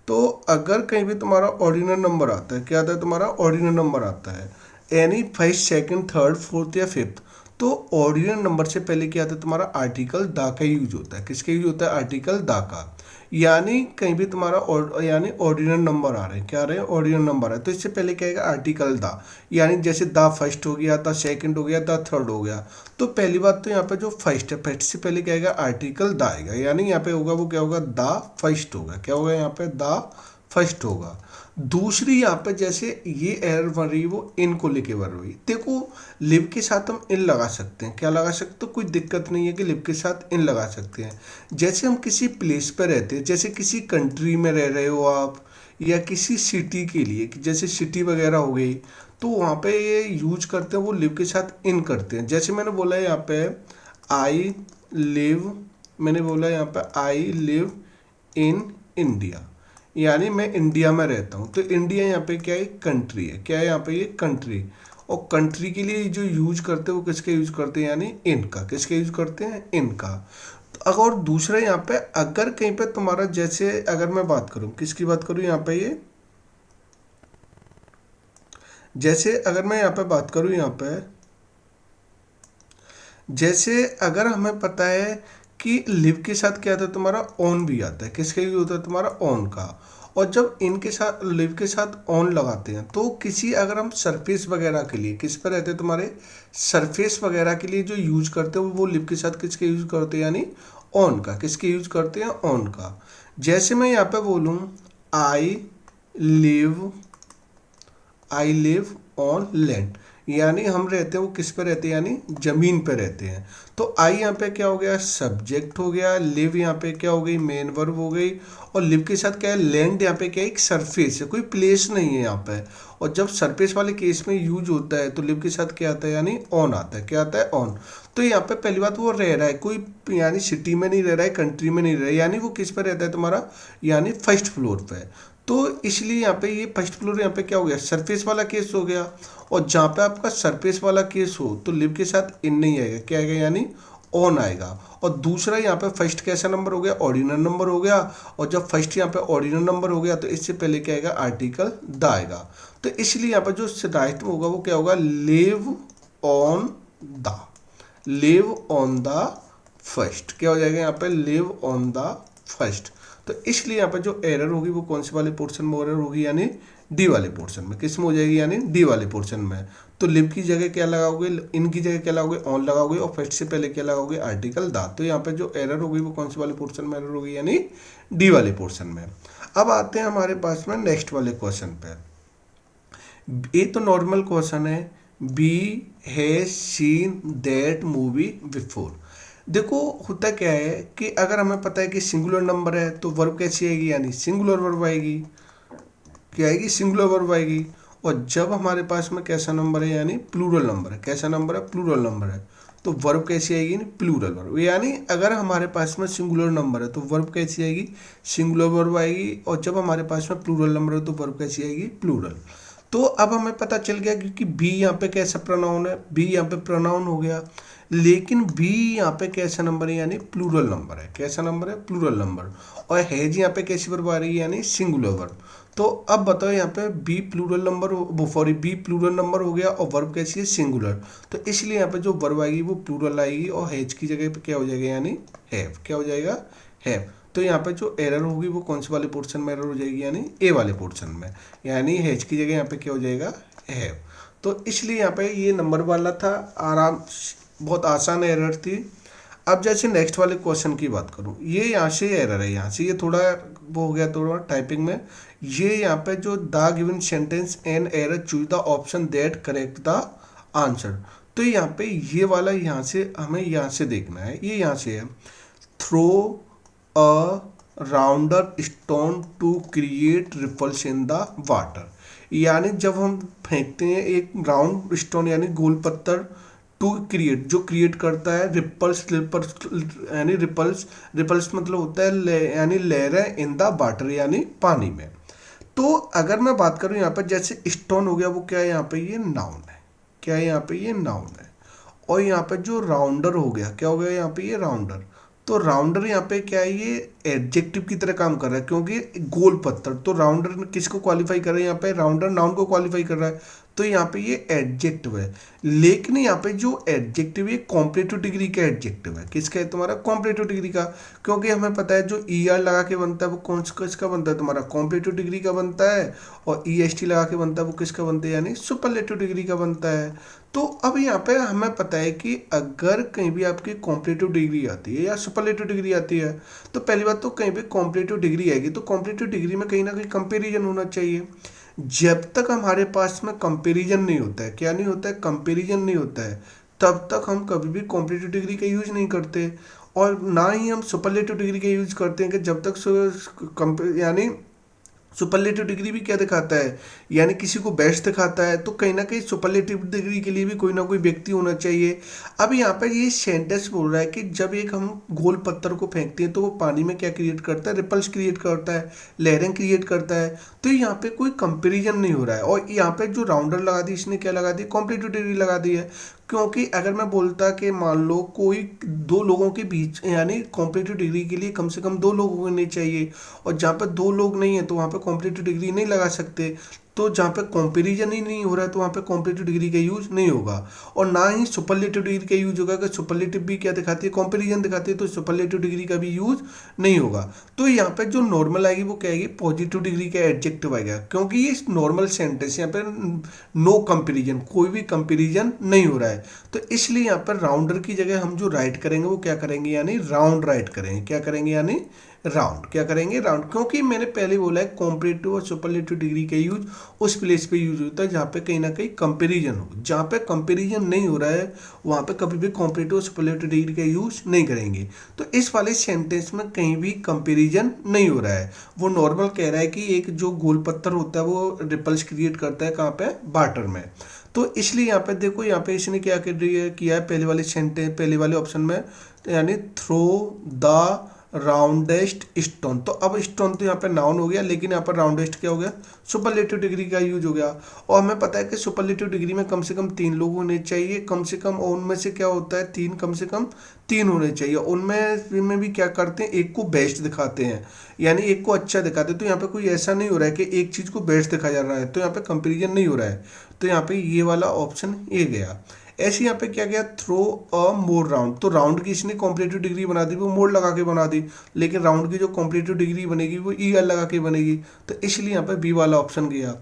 तो अगर कहीं भी तुम्हारा ऑर्डिनल नंबर आता है, क्या आता है तुम्हारा, ऑर्डिनल नंबर आता है, यानी फर्स्ट सेकंड थर्ड फोर्थ या फिफ्थ। तो ऑर्डिनल नंबर से पहले क्या आता है तुम्हारा, आर्टिकल दा का यूज होता है। किसका यूज होता है, आर्टिकल दा का। यानी कहीं भी तुम्हारा यानी ऑर्डिनल नंबर आ रहे हैं, क्या आ रहे हैं, ऑर्डिनल नंबर है। तो इससे पहले क्या आएगा, आर्टिकल दा। यानी जैसे दा फर्स्ट हो गया, दा सेकंड हो गया, दा थर्ड हो गया। तो पहली बात तो यहाँ पे जो फर्स्ट है, फर्स्ट से पहले क्या आएगा, आर्टिकल दा आएगा। यानी यहाँ पे होगा वो क्या होगा, दा फर्स्ट होगा। क्या होगा यहाँ पे, दा फर्स्ट होगा। दूसरी यहाँ पे जैसे ये एरर बन रही है वो इन को लेके बन रही है। देखो लिव के साथ हम इन लगा सकते हैं, क्या लगा सकते हो, कोई दिक्कत नहीं है कि लिव के साथ इन लगा सकते हैं। जैसे हम किसी प्लेस पर रहते हैं, जैसे किसी कंट्री में रह रहे हो आप, या किसी सिटी के लिए, जैसे सिटी वगैरह हो गई, तो वहाँ पे ये यूज करते हैं वो लिव के साथ इन करते हैं। जैसे मैंने बोला है यहाँ पे आई लिव, मैंने बोला यहाँ पे आई लिव इन इंडिया, यानी मैं इंडिया में रहता हूँ। तो इंडिया यहाँ पे क्या है, कंट्री है। क्या है यहाँ पे, ये कंट्री। और कंट्री के लिए जो यूज करते हैं वो किसका यूज करते हैं, यानी इनका। किसका यूज करते हैं, इनका। तो अगर दूसरा यहाँ पे अगर कहीं पे तुम्हारा, जैसे अगर मैं बात करूँ, किसकी बात करूँ यहाँ पे, ये जैसे अगर मैं यहाँ पे बात करूँ, यहाँ पे जैसे अगर हमें पता है कि लिव के साथ क्या आता है तुम्हारा, ऑन भी आता है। किसका यूज होता है तुम्हारा, ऑन का। और जब इनके साथ लिव के साथ ऑन लगाते हैं तो किसी अगर हम सरफेस वगैरह के लिए, किस पर रहते हैं तुम्हारे, सरफेस वगैरह के लिए जो यूज करते हैं वो लिव के साथ किसके यूज करते हैं, यानी ऑन का। किसके यूज करते हैं, ऑन का। जैसे मैं यहाँ पे बोलूँ आई लिव ऑन लैंड, यानी हम रहते हैं वो किस पे रहते हैं, यानी जमीन पे रहते हैं। तो आई यहाँ पे क्या हो गया, सब्जेक्ट हो गया। लिव यहाँ पे क्या हो गई, मेन वर्ब हो गई। और लिव के साथ क्या है, लैंड यहाँ पे क्या है, एक सरफेस है, कोई प्लेस नहीं है यहाँ पे। और जब सरफेस वाले केस में यूज होता है तो लिव के साथ क्या आता है, यानी ऑन आता है। क्या आता है, ऑन। तो यहाँ पे पहली बात वो रह रहा है, कोई यानी सिटी में नहीं रह रहा है, कंट्री में नहीं रह रहा है, यानी वो किस पर रहता है तुम्हारा, यानी फर्स्ट फ्लोर पे। तो इसलिए यहाँ पे ये फर्स्ट फ्लोर यहाँ पे क्या हो गया, सरफेस वाला केस हो गया। और जहाँ पे आपका सरफेस वाला केस हो तो लिव के साथ इन नहीं आएगा, क्या आएगा, यानी ऑन आएगा। और दूसरा यहाँ पे फर्स्ट कैसा नंबर हो गया, ऑर्डिनल नंबर हो गया। और जब फर्स्ट यहाँ पे ऑर्डिनल नंबर हो गया तो इससे पहले क्या आएगा, आर्टिकल द आएगा। तो इसलिए यहाँ पे जो राइट में होगा वो क्या होगा, live on the, live on the first. क्या हो जाएगा यहाँ पे, लिव ऑन द फर्स्ट। तो इसलिए यहाँ पे जो एरर होगी वो कौन से वाले पोर्शन में एरर होगी, यानी डी वाले पोर्शन में। किस में हो जाएगी, यानी डी वाले पोर्शन में। तो लिव की जगह क्या लगाओगे, इन की जगह क्या लगाओगे, ऑन लगाओगे। और फर्स्ट से पहले क्या लगाओगे, आर्टिकल द। तो यहाँ पे जो एरर होगी वो कौन से वाले पोर्शन में एरर होगी, यानी डी वाले पोर्शन में। अब आते हैं हमारे पास में नेक्स्ट वाले क्वेश्चन पे। ये तो नॉर्मल क्वेश्चन है, we has seen that movie before. देखो होता क्या है कि अगर हमें पता है कि सिंगुलर नंबर है तो वर्ब कैसी आएगी, यानी सिंगुलर वर्ब आएगी। क्या आएगी, सिंगुलर वर्ब आएगी। और जब हमारे पास में कैसा नंबर है, यानी प्लूरल नंबर है। कैसा नंबर है, प्लूरल नंबर है। तो वर्ब कैसी आएगी, प्लूरल वर्ब। यानी अगर हमारे पास में सिंगुलर नंबर है तो वर्ब कैसी आएगी, सिंगुलर वर्ब आएगी। और जब हमारे पास में प्लूरल नंबर है तो वर्ब कैसी आएगी, प्लूरल। तो अब हमें पता चल गया क्योंकि बी यहाँ पे कैसा प्रोनाउन है, बी यहाँ पे प्रोनाउन हो गया। लेकिन बी यहाँ पे कैसा नंबर है, यानी प्लूरल नंबर है। कैसा नंबर है, प्लूरल नंबर। और हैज यहाँ पे कैसी वर्ब आ रही है, यानी सिंगुलर वर्ब। तो अब बताओ यहाँ पे बी प्लूरल नंबर वो सॉरी बी प्लूरल नंबर हो गया और वर्ब कैसी है, सिंगुलर। तो इसलिए यहाँ पे जो वर्ब आएगी वो प्लूरल आएगी और हैज की जगह पे क्या हो जाएगा, यानी हैव। क्या हो जाएगा, हैव। तो यहाँ पे जो एरर होगी वो कौन से वाले पोर्शन में एरर हो जाएगी, यानी ए वाले पोर्शन में। यानी हैज की जगह यहाँ पे क्या हो जाएगा, हैव। तो इसलिए यहाँ पे ये नंबर वाला था, आराम बहुत आसान एरर थी। अब जैसे नेक्स्ट वाले क्वेश्चन की बात करूँ, ये यहाँ से एरर है, यहाँ से ये थोड़ा वो हो गया थोड़ा टाइपिंग में। ये यहाँ पे जो the given sentence an error choose the option that correct the answer. तो यहाँ पे ये वाला यहाँ से हमें यहाँ से देखना है, ये यहाँ से है, throw a rounder stone to create ripples in the water. यानी जब हम फेंकते हैं एक राउंड स्टोन यानी गोल पत्थर, टू क्रिएट जो क्रिएट करता है रिपल्स, रिपल्स यानी रिपल्स, रिपल्स मतलब होता है यानी लहरें इन द वाटर यानी पानी में। तो अगर मैं बात करूं यहाँ पर जैसे स्टोन हो गया वो क्या है, यहाँ पे ये नाउन है। क्या है, यहाँ पे ये नाउन है। और यहाँ पे जो राउंडर हो गया, क्या हो गया यहाँ पे ये राउंडर। तो राउंडर यहाँ पे क्या है, ये एडजेक्टिव की तरह काम कर रहा है क्योंकि गोल पत्थर। तो राउंडर किसको क्वालिफाई कर रहा है, यहाँ पे राउंडर नाउन को क्वालिफाई कर रहा है। तो यहाँ पे ये एडजेक्टिव है। लेकिन यहाँ पे जो एडजेक्टिव है कॉम्परेटिव डिग्री का एडजेक्टिव है। किसका है, तुम्हारा कॉम्परेटिव डिग्री का। क्योंकि हमें पता है जो ई आर लगा के बनता है वो कौन किसका बनता है, तुम्हारा कॉम्परेटिव डिग्री का बनता है। और ई एस टी लगा के बनता है वो किसका बनता है, यानी सुपरलेटिव डिग्री का बनता है। तो अब यहाँ पे हमें पता है कि अगर कहीं भी आपकी कॉम्परेटिव डिग्री आती है या सुपरलेटिव डिग्री आती है तो पहली बात तो कहीं भी कॉम्परेटिव डिग्री आएगी तो कॉम्परेटिव डिग्री में कहीं ना कहीं कंपेरिजन होना चाहिए। जब तक हमारे पास में कंपैरिजन नहीं होता है, क्या नहीं होता है, कंपैरिजन नहीं होता है, तब तक हम कभी भी कॉम्पिटिटिव डिग्री का यूज नहीं करते। और ना ही हम सुपरलेटिव डिग्री का यूज करते हैं कि जब तक यानी सुपरलेटिव डिग्री भी क्या दिखाता है, यानी किसी को बेस्ट दिखाता है। तो कहीं ना कहीं सुपरलेटिव डिग्री के लिए भी कोई ना कोई व्यक्ति होना चाहिए। अब यहाँ पर ये सेंटेंस बोल रहा है कि जब एक हम गोल पत्थर को फेंकते हैं तो वो पानी में क्या क्रिएट करता है, रिपल्स क्रिएट करता है, लहरें क्रिएट करता है। तो यहाँ पे कोई कंपेरिजन नहीं हो रहा है। और यहाँ पे जो राउंडर लगा दी इसने क्या लगा दी, कॉम्पिटिटिव डिग्री लगा दी है। क्योंकि अगर मैं बोलता कि मान लो कोई दो लोगों के बीच यानी कॉम्पिटिटिव डिग्री के लिए कम से कम दो लोग होने चाहिए, और जहाँ पर दो लोग नहीं है तो वहाँ पर कॉम्पिटिटिव डिग्री नहीं लगा सकते। तो जहाँ पे कंपैरिजन ही नहीं हो रहा है तो वहाँ पे कॉम्पिटिटिव डिग्री का यूज नहीं होगा। और ना ही सुपरलेटिव डिग्री का यूज होगा। अगर सुपरलेटिव भी क्या दिखाती है, कंपैरिजन दिखाती है, तो सुपरलेटिव डिग्री का भी यूज नहीं होगा। तो यहाँ पे जो नॉर्मल आएगी वो क्या आएगी, पॉजिटिव डिग्री का एडजेक्टिव आएगा। क्योंकि ये नॉर्मल सेंटेंस यहाँ पे नो कंपेरिजन, कोई भी कंपेरिजन नहीं हो रहा है। तो इसलिए यहाँ पर राउंडर की जगह हम जो राइट करेंगे वो क्या करेंगे, यानी राउंड राइट करेंगे। क्या करेंगे, यानी राउंड। क्या करेंगे? राउंड, क्योंकि मैंने पहले बोला है कॉम्परेटिव और सुपरलेटिव डिग्री का यूज उस प्लेस पे यूज होता है जहाँ पे कहीं ना कहीं कंपेरिजन हो। जहाँ पे कंपेरिजन नहीं हो रहा है वहाँ पे कभी भी कॉम्परेटिव और सुपरलेटिव डिग्री का यूज नहीं करेंगे। तो इस वाले सेंटेंस में कहीं भी कंपेरिजन नहीं हो रहा है, वो नॉर्मल कह रहा है कि एक जो गोल पत्थर होता है वो रिपल्स क्रिएट करता है कहाँ पे? वाटर में। तो इसलिए यहाँ पे देखो, यहाँ पे इसने क्या किया है पहले वाले सेंटेंस, पहले वाले ऑप्शन में, यानी थ्रो द राउंडेस्ट स्टोन। तो अब स्टोन तो यहाँ पे नाउन हो गया, लेकिन यहाँ पर राउंडेस्ट क्या हो गया? सुपरलेटिव डिग्री का यूज हो गया। और हमें पता है कि सुपरलेटिव डिग्री में कम से कम 3 लोग होने चाहिए, कम से कम, और उनमें से क्या होता है? तीन, कम से कम 3 होने चाहिए। उनमें भी क्या करते हैं? एक को बेस्ट दिखाते हैं, यानी एक को अच्छा दिखाते हैं। तो यहाँ पे कोई ऐसा नहीं हो रहा है कि एक चीज़ को बेस्ट दिखाया जा रहा है, तो यहाँ पे कंपेरिजन नहीं हो रहा है। तो यहाँ पे ये वाला ऑप्शन ये गया। ऐसे यहाँ पे क्या गया? थ्रो अ मोर राउंड। तो राउंड की इसने कॉम्परेटिव डिग्री बना दी, वो मोर लगा के बना दी, लेकिन राउंड की जो कॉम्परेटिव डिग्री बनेगी वो ई एल लगा के बनेगी। तो इसलिए यहाँ पे बी वाला ऑप्शन गया,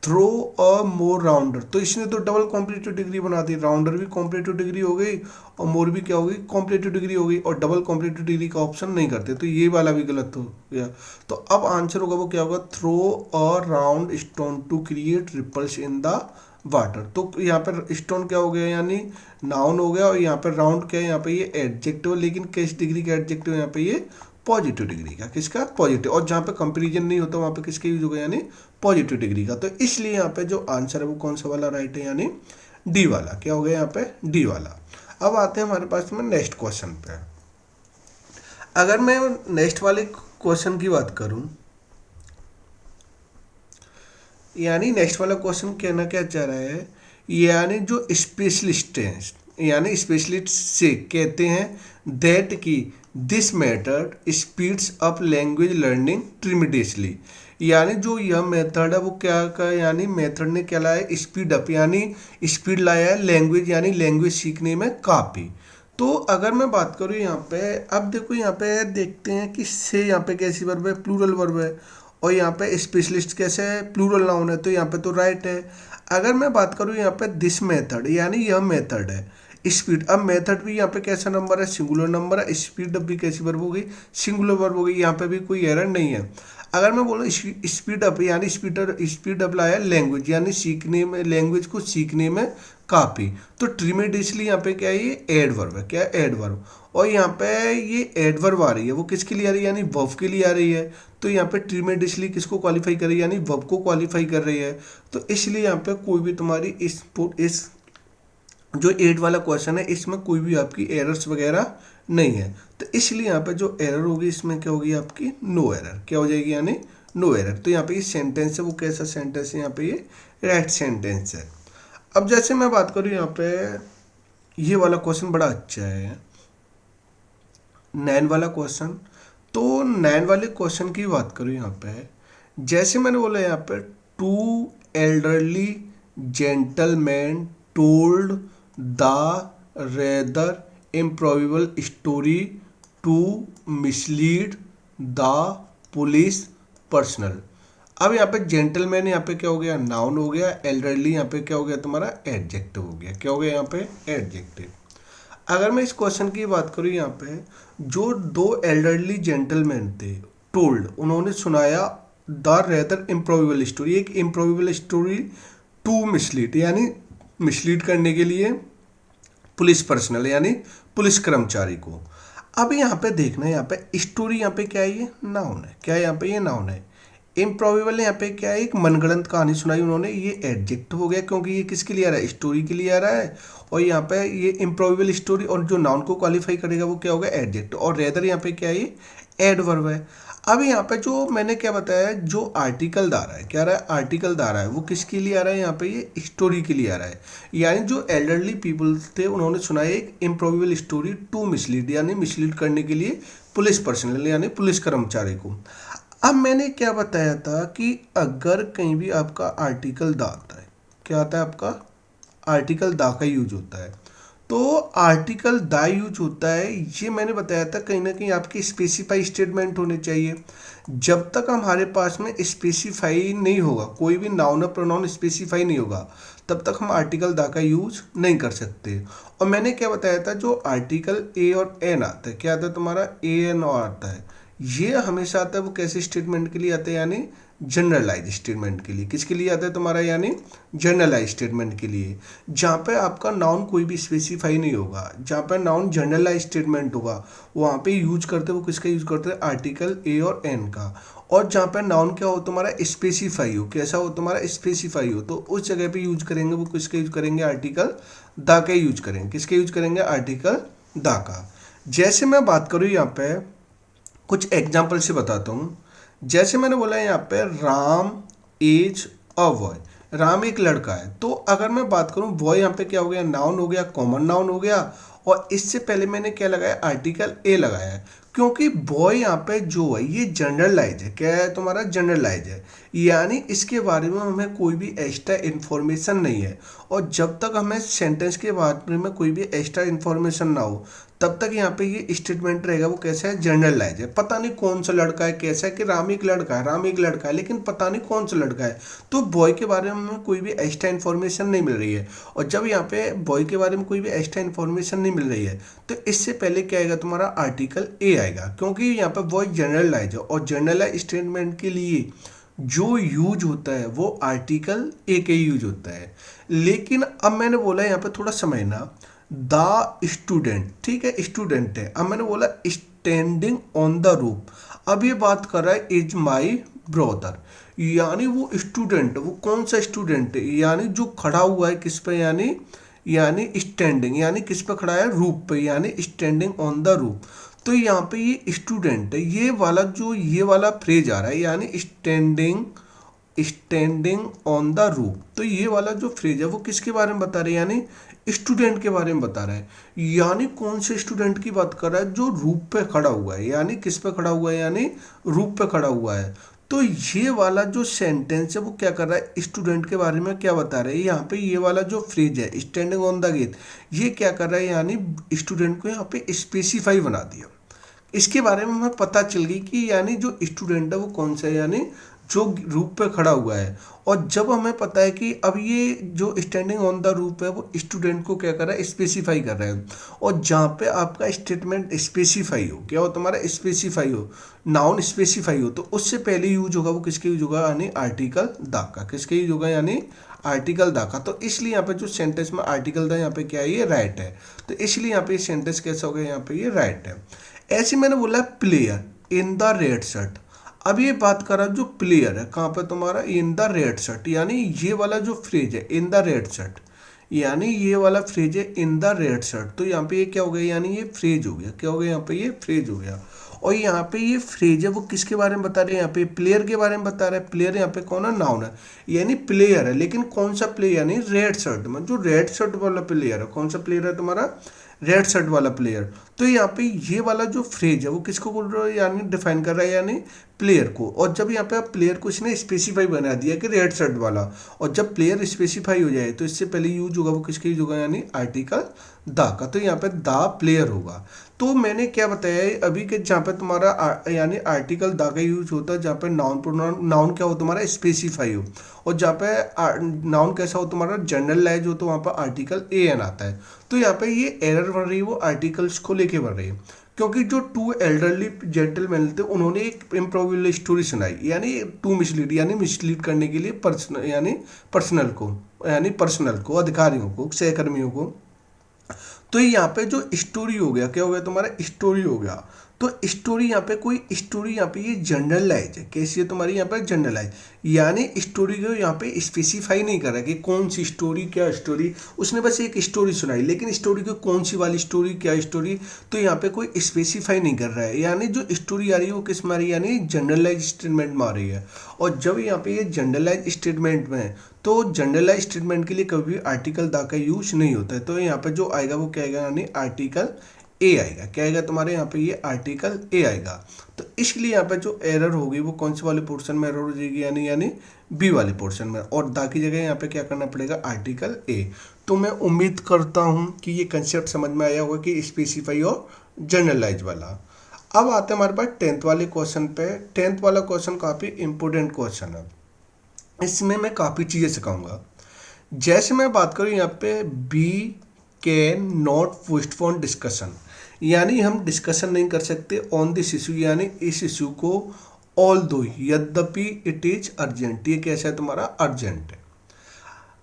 थ्रो अ मोर राउंडर। तो इसने तो डबल कॉम्परेटिव डिग्री बना दी, राउंडर भी कॉम्परेटिव डिग्री हो गई और मोर भी क्या हो गई? कॉम्परेटिव डिग्री हो गई। और डबल कॉम्परेटिव डिग्री का ऑप्शन नहीं करते, तो ये वाला भी गलत हो गया। तो अब आंसर होगा वो क्या होगा? Throw a round stone to create ripples in the water. तो यहाँ पर स्टोन क्या हो गया? यानी नाउन हो गया। और यहाँ पर राउंड क्या है? यहाँ पे ये एडजेक्टिव, लेकिन किस डिग्री का एडजेक्टिव? यहाँ पे ये पॉजिटिव डिग्री का। किसका? पॉजिटिव। और जहाँ पे कंपेरिजन नहीं होता वहाँ पे किसके यूज होगा? यानी पॉजिटिव डिग्री का। तो इसलिए यहाँ पे जो आंसर है वो कौन सा वाला राइट है? यानी डी वाला। क्या हो गया यहाँ पे? डी वाला। अब आते हैं हमारे पास में नेक्स्ट क्वेश्चन पे। अगर मैं नेक्स्ट वाले क्वेश्चन की बात करूं, यानी नेक्स्ट वाला क्वेश्चन कहना क्या चाह रहा है? यानी जो स्पेशलिस्ट हैं, यानी स्पेशलिस्ट से कहते हैं दैट की this method speeds up language learning tremendously. यानी जो यह मेथड है वो क्या का, यानी मेथड ने क्या लाया? स्पीड अप, यानी स्पीड लाया है लैंग्वेज, यानी लैंग्वेज सीखने में काफ़ी। तो अगर मैं बात करूँ यहाँ पे, अब देखो यहाँ पे देखते हैं कि से यहाँ पे कैसी वर्ब है? प्लूरल वर्ब है। और यहाँ पे स्पेशलिस्ट कैसे है? प्लूरल नाउन है, तो यहाँ पे तो राइट है। अगर मैं बात करूँ यहाँ पे दिस मेथड, यानी यह मेथड है स्पीड। अब मेथड भी यहाँ पे कैसा नंबर है? सिंगुलर नंबर है। स्पीड अप भी कैसी वर्ब हो गई? सिंगुलर वर्ब हो गई। यहाँ पे भी कोई एरर नहीं है। अगर मैं बोलूँ स्पीड अप, यानी स्पीड अप लाया लैंग्वेज, यानी सीखने में, लैंग्वेज को सीखने में काफ़ी। तो ट्रिमेडियसली यहाँ पे क्या है? ये एडवर्ब है। क्या है? एडवर्ब। और यहाँ पे ये एडवर्ब आ रही है, वो किसके लिए आ रही है? यानी वर्ब के लिए आ रही है। तो यहाँ पे ट्रिमेडियसली किसको क्वालिफाई कर रही है? यानी वर्ब को क्वालिफाई कर रही है। तो इसलिए यहाँ पे कोई भी तुम्हारी इस जो 8 वाला क्वेश्चन है इसमें कोई भी आपकी एरर्स वगैरह नहीं है। तो इसलिए यहाँ पे जो एरर होगी इसमें क्या होगी? आपकी नो एरर। क्या हो जाएगी? यानी नो एरर। तो यहाँ पे ये सेंटेंस है वो कैसा सेंटेंस है? यहाँ पे ये राइट सेंटेंस है। अब जैसे मैं बात करूँ यहाँ पे, ये वाला क्वेश्चन बड़ा अच्छा है, 9 वाला क्वेश्चन। तो 9 वाले क्वेश्चन की बात करूँ यहाँ पे, जैसे मैंने बोला यहाँ पे, two elderly gentleman told the rather improbable story to mislead the police personnel. अब यहाँ पे जेंटलमैन यहाँ पे क्या हो गया? नाउन हो गया। एल्डरली यहाँ पे क्या हो गया? तुम्हारा एडजेक्टिव हो गया। क्या हो गया? यहाँ पे एडजेक्टिव। अगर मैं इस क्वेश्चन की बात करूँ यहाँ पे, जो 2 एल्डरली जेंटलमैन थे, टोल्ड, उन्होंने सुनाया द रेदर इम्प्रोबेबल स्टोरी, एक इम्प्रोबेबल स्टोरी टू मिसलीड, यानी मिसलीड करने के लिए पुलिस पर्सनल, यानी पुलिस कर्मचारी को। अब यहाँ पे देखना है, यहाँ पे स्टोरी, यहाँ पे क्या है? ये नाउन है। क्या है? यहाँ पे ये नाउन है। इम्प्रोबेबल यहाँ पे क्या है? एक मनगढ़ंत कहानी सुनाई उन्होंने, ये एडजेक्टिव हो गया, क्योंकि ये किसके लिए आ रहा है? स्टोरी के लिए आ रहा है। और यहाँ पे ये इम्प्रोबेबल स्टोरी, और जो नाउन को क्वालिफाई करेगा वो क्या होगा? एडजेक्टिव। और रेदर यहाँ पे क्या है? ये एडवर्ब है। अब यहाँ पे जो मैंने क्या बताया, जो आर्टिकल दा रहा है, क्या रहा है? आर्टिकल दा रहा है, वो किसके लिए आ रहा है? यहाँ पे ये स्टोरी के लिए आ रहा है। यानी जो एल्डरली पीपल थे उन्होंने सुनाया एक इम्प्रोबेबल स्टोरी टू मिसलीड, यानी मिसलीड करने के लिए पुलिस पर्सनल, यानी पुलिस कर्मचारी को। अब मैंने क्या बताया था कि अगर कहीं भी आपका आर्टिकल दा आता है, क्या आता है? आपका आर्टिकल दा का यूज होता है। तो आर्टिकल दा यूज होता है, ये मैंने बताया था, कहीं ना कहीं आपकी स्पेसिफाई स्टेटमेंट होने चाहिए। जब तक हमारे पास में स्पेसिफाई नहीं होगा, कोई भी नाउन और प्रोनाउन स्पेसिफाई नहीं होगा, तब तक हम आर्टिकल दा का यूज नहीं कर सकते। और मैंने क्या बताया था, जो आर्टिकल ए और एन आता है, क्या आता है तुम्हारा? ए एन और आता है, ये हमेशा आता है वो कैसे स्टेटमेंट के लिए आता है, यानी जनरलाइज स्टेटमेंट के लिए। किसके लिए आता है तुम्हारा, यानी जनरलाइज स्टेटमेंट के लिए, जहाँ पे आपका नाउन कोई भी स्पेसिफाई नहीं होगा। जहाँ पे नाउन जनरलाइज स्टेटमेंट होगा वहाँ पे यूज करते वो किसका यूज करते हैं, आर्टिकल ए और एन का। और जहाँ पे नाउन क्या हो तुम्हारा, स्पेसिफाई हो, कैसा हो तुम्हारा, स्पेसिफाई हो, तो उस जगह पे यूज करेंगे वो किसका यूज करेंगे, आर्टिकल द का यूज करेंगे। किसके यूज करेंगे, आर्टिकल द का। जैसे मैं बात करूँ यहाँ पे कुछ एग्जाम्पल से बताता हूँ। जैसे मैंने बोला यहाँ पे Ram is a boy, Ram एक लड़का है। तो अगर मैं बात करूँ बॉय, यहाँ पे क्या हो गया, नाउन हो गया, कॉमन नाउन हो गया। और इससे पहले मैंने क्या लगाया, आर्टिकल ए लगाया है, क्योंकि बॉय यहाँ पे जो है ये जनरलाइज है। क्या है तुम्हारा, जनरलाइज है, यानी इसके बारे में हमें कोई भी एक्स्ट्रा इन्फॉर्मेशन नहीं है। और जब तक हमें सेंटेंस के बारे में कोई भी एक्स्ट्रा इन्फॉर्मेशन ना हो तब तक यहाँ पे ये स्टेटमेंट रहेगा वो कैसा है, जनरलाइज है। पता नहीं कौन सा लड़का है, कैसा है कि राम एक लड़का है, राम एक लड़का है, लेकिन पता नहीं कौन सा लड़का है। तो बॉय के बारे में हमें कोई भी एक्स्ट्रा इन्फॉर्मेशन नहीं मिल रही है। और जब यहाँ पे बॉय के बारे में कोई भी एक्स्ट्रा इन्फॉर्मेशन नहीं मिल रही है तो इससे पहले क्या आएगा तुम्हारा, आर्टिकल ए आएगा, क्योंकि यहाँ पे बॉय जनरलाइज है। और जनरलाइज स्टेटमेंट के लिए जो यूज होता है वो आर्टिकल ए के यूज होता है। लेकिन अब मैंने बोला यहाँ पे थोड़ा समझना, द स्टूडेंट, ठीक है, स्टूडेंट है। अब मैंने बोला स्टैंडिंग ऑन द रूफ, अब ये बात कर रहा है इज माई ब्रदर, यानी वो स्टूडेंट, वो कौन सा स्टूडेंट है, यानी जो खड़ा हुआ है किस पे, यानी स्टैंडिंग, यानी किस पे खड़ा है, रूफ पे, यानी स्टैंडिंग ऑन द रूफ। तो यहाँ पे ये स्टूडेंट है, ये वाला जो ये वाला फ्रेज आ रहा है, यानी स्टैंडिंग ऑन द रूफ। तो ये वाला जो फ्रेज है वो किसके बारे में बता रहे हैं, यानी स्टूडेंट के बारे में बता रहा है। यानी कौन से स्टूडेंट की बात कर रहा है, जो रूफ पे खड़ा हुआ है, यानी किस पे खड़ा हुआ है, यानी रूफ पे खड़ा हुआ है। तो ये वाला जो सेंटेंस है वो क्या कर रहा है, स्टूडेंट के बारे में क्या बता रहा है। यहाँ पे ये वाला जो फ्रेज है स्टैंडिंग ऑन द गेट, ये क्या कर रहा है, यानी स्टूडेंट को यहाँ पे स्पेसिफाई बना दिया। इसके बारे में हमें पता चल गई कि यानी जो स्टूडेंट है वो कौन सा है, यानी जो रूप पे खड़ा हुआ है। और जब हमें पता है कि अब ये जो स्टैंडिंग ऑन द रूप है वो स्टूडेंट को क्या कर रहा है, स्पेसिफाई कर रहा है। और जहाँ पे आपका स्टेटमेंट स्पेसिफाई हो, क्या हो तुम्हारा, स्पेसिफाई हो, नाउन स्पेसिफाई हो, तो उससे पहले यूज होगा वो किसके यूज होगा, यानी आर्टिकल द का। किसके यूज होगा, यानी आर्टिकल द का। तो इसलिए यहाँ पे जो सेंटेंस में आर्टिकल द यहाँ पे क्या है, ये राइट है। तो इसलिए यहाँ पे सेंटेंस कैसा हो गया, यहाँ पे ये राइट है। ऐसे मैंने बोला player in the red shirt, अब ये बात कर रहा जो प्लेयर है कहाँ पे तुम्हारा, इन द रेड शर्ट, यानी ये वाला जो फ्रेज है इन द रेड शर्ट, यानी ये वाला फ्रेज है इन द रेड शर्ट। तो यहाँ पे ये क्या हो गया, यानी ये फ्रेज हो गया, क्या हो गया, यहाँ पे ये फ्रेज हो गया। और यहाँ पे ये फ्रेज है वो किसके बारे में बता रहे हैं, यहाँ पे प्लेयर के बारे में बता रहा है। प्लेयर यहाँ पे कौन है, नाउन है, यानी प्लेयर है, लेकिन कौन सा प्लेयर, यानी रेड शर्ट में, जो रेड शर्ट वाला प्लेयर है, कौन सा प्लेयर है तुम्हारा, रेड शर्ट वाला प्लेयर। तो यहाँ पे ये वाला जो फ्रेज है वो किसको बोल रहा है, यानी डिफाइन कर रहा है, यानी प्लेयर को। और जब यहाँ पे आप प्लेयर को इसने स्पेसिफाई बना दिया कि रेड शर्ट वाला, और जब प्लेयर स्पेसिफाई हो जाए तो इससे पहले यूज होगा वो किसके यूज होगा, यानी आर्टिकल द का। तो यहाँ पे द प्लेयर होगा। तो मैंने क्या बताया है अभी कि जहाँ पे तुम्हारा यानी आर्टिकल द का यूज होता है जहाँ पे नाउन प्रोनाउन, नाउन क्या हो तुम्हारा, स्पेसिफाई हो। और जहाँ पे नाउन कैसा हो तुम्हारा, जनरलाइज हो, तो वहाँ पर आर्टिकल ए एन आता है। तो यहाँ पे ये एरर बन रही है वो आर्टिकल्स को लेके बन रही है, क्योंकि जो टू एल्डरली जेंटलमैन थे उन्होंने एक इम्प्रोबेबल स्टोरी सुनाई, यानी टू मिसलीड, यानी मिसलीड करने के लिए पर्सनल, यानी पर्सनल को, अधिकारियों को, सहकर्मियों को। तो यहाँ पे जो स्टोरी हो गया, क्या हो गया तुम्हारा, स्टोरी हो गया। तो स्टोरी यहाँ पे कोई स्टोरी यहाँ पे ये जनरलाइज है, कैसी है तुम्हारी यहाँ पे जनरलाइज, यानी स्टोरी को यहाँ पे स्पेसिफाई नहीं कर रहा कि कौन सी स्टोरी, क्या स्टोरी, उसने बस एक स्टोरी सुनाई, लेकिन स्टोरी को कौन सी वाली स्टोरी, क्या स्टोरी, तो यहाँ पे कोई स्पेसिफाई नहीं कर रहा है। यानी जो स्टोरी आ रही है वो किस में आ रही है, यानी जनरलाइज स्टेटमेंट में आ रही है। और जब यहाँ पे ये जनरलाइज स्टेटमेंट में, तो जनरलाइज स्टेटमेंट के लिए कभी भी आर्टिकल द का यूज नहीं होता है। तो यहाँ पे जो आएगा वो क्या आएगा, यानी आर्टिकल ए आएगा। क्या आएगा तुम्हारे यहाँ पे, ये आर्टिकल ए आएगा। तो इसलिए यहाँ पे जो एरर होगी वो कौन से वाले पोर्शन में एरर हो जाएगी, यानी बी वाले पोर्शन में। और द की जगह यहाँ पे क्या करना पड़ेगा, आर्टिकल ए। तो मैं उम्मीद करता हूँ कि ये कंसेप्ट समझ में आया होगा कि स्पेसिफाई और जनरलाइज वाला। अब आते हैं हमारे पास 10th वाले क्वेश्चन पे। 10th वाला क्वेश्चन काफ़ी इंपॉर्टेंट क्वेश्चन है, इसमें मैं काफ़ी चीज़ें सिखाऊंगा। जैसे मैं बात करूँ यहाँ पे we can not postpone discussion, यानी हम डिस्कशन नहीं कर सकते ऑन दिस इशू, यानी इस इशू को, ऑल दो, यद्यपि इट इज अर्जेंट, ये कैसा है तुम्हारा, अर्जेंट है।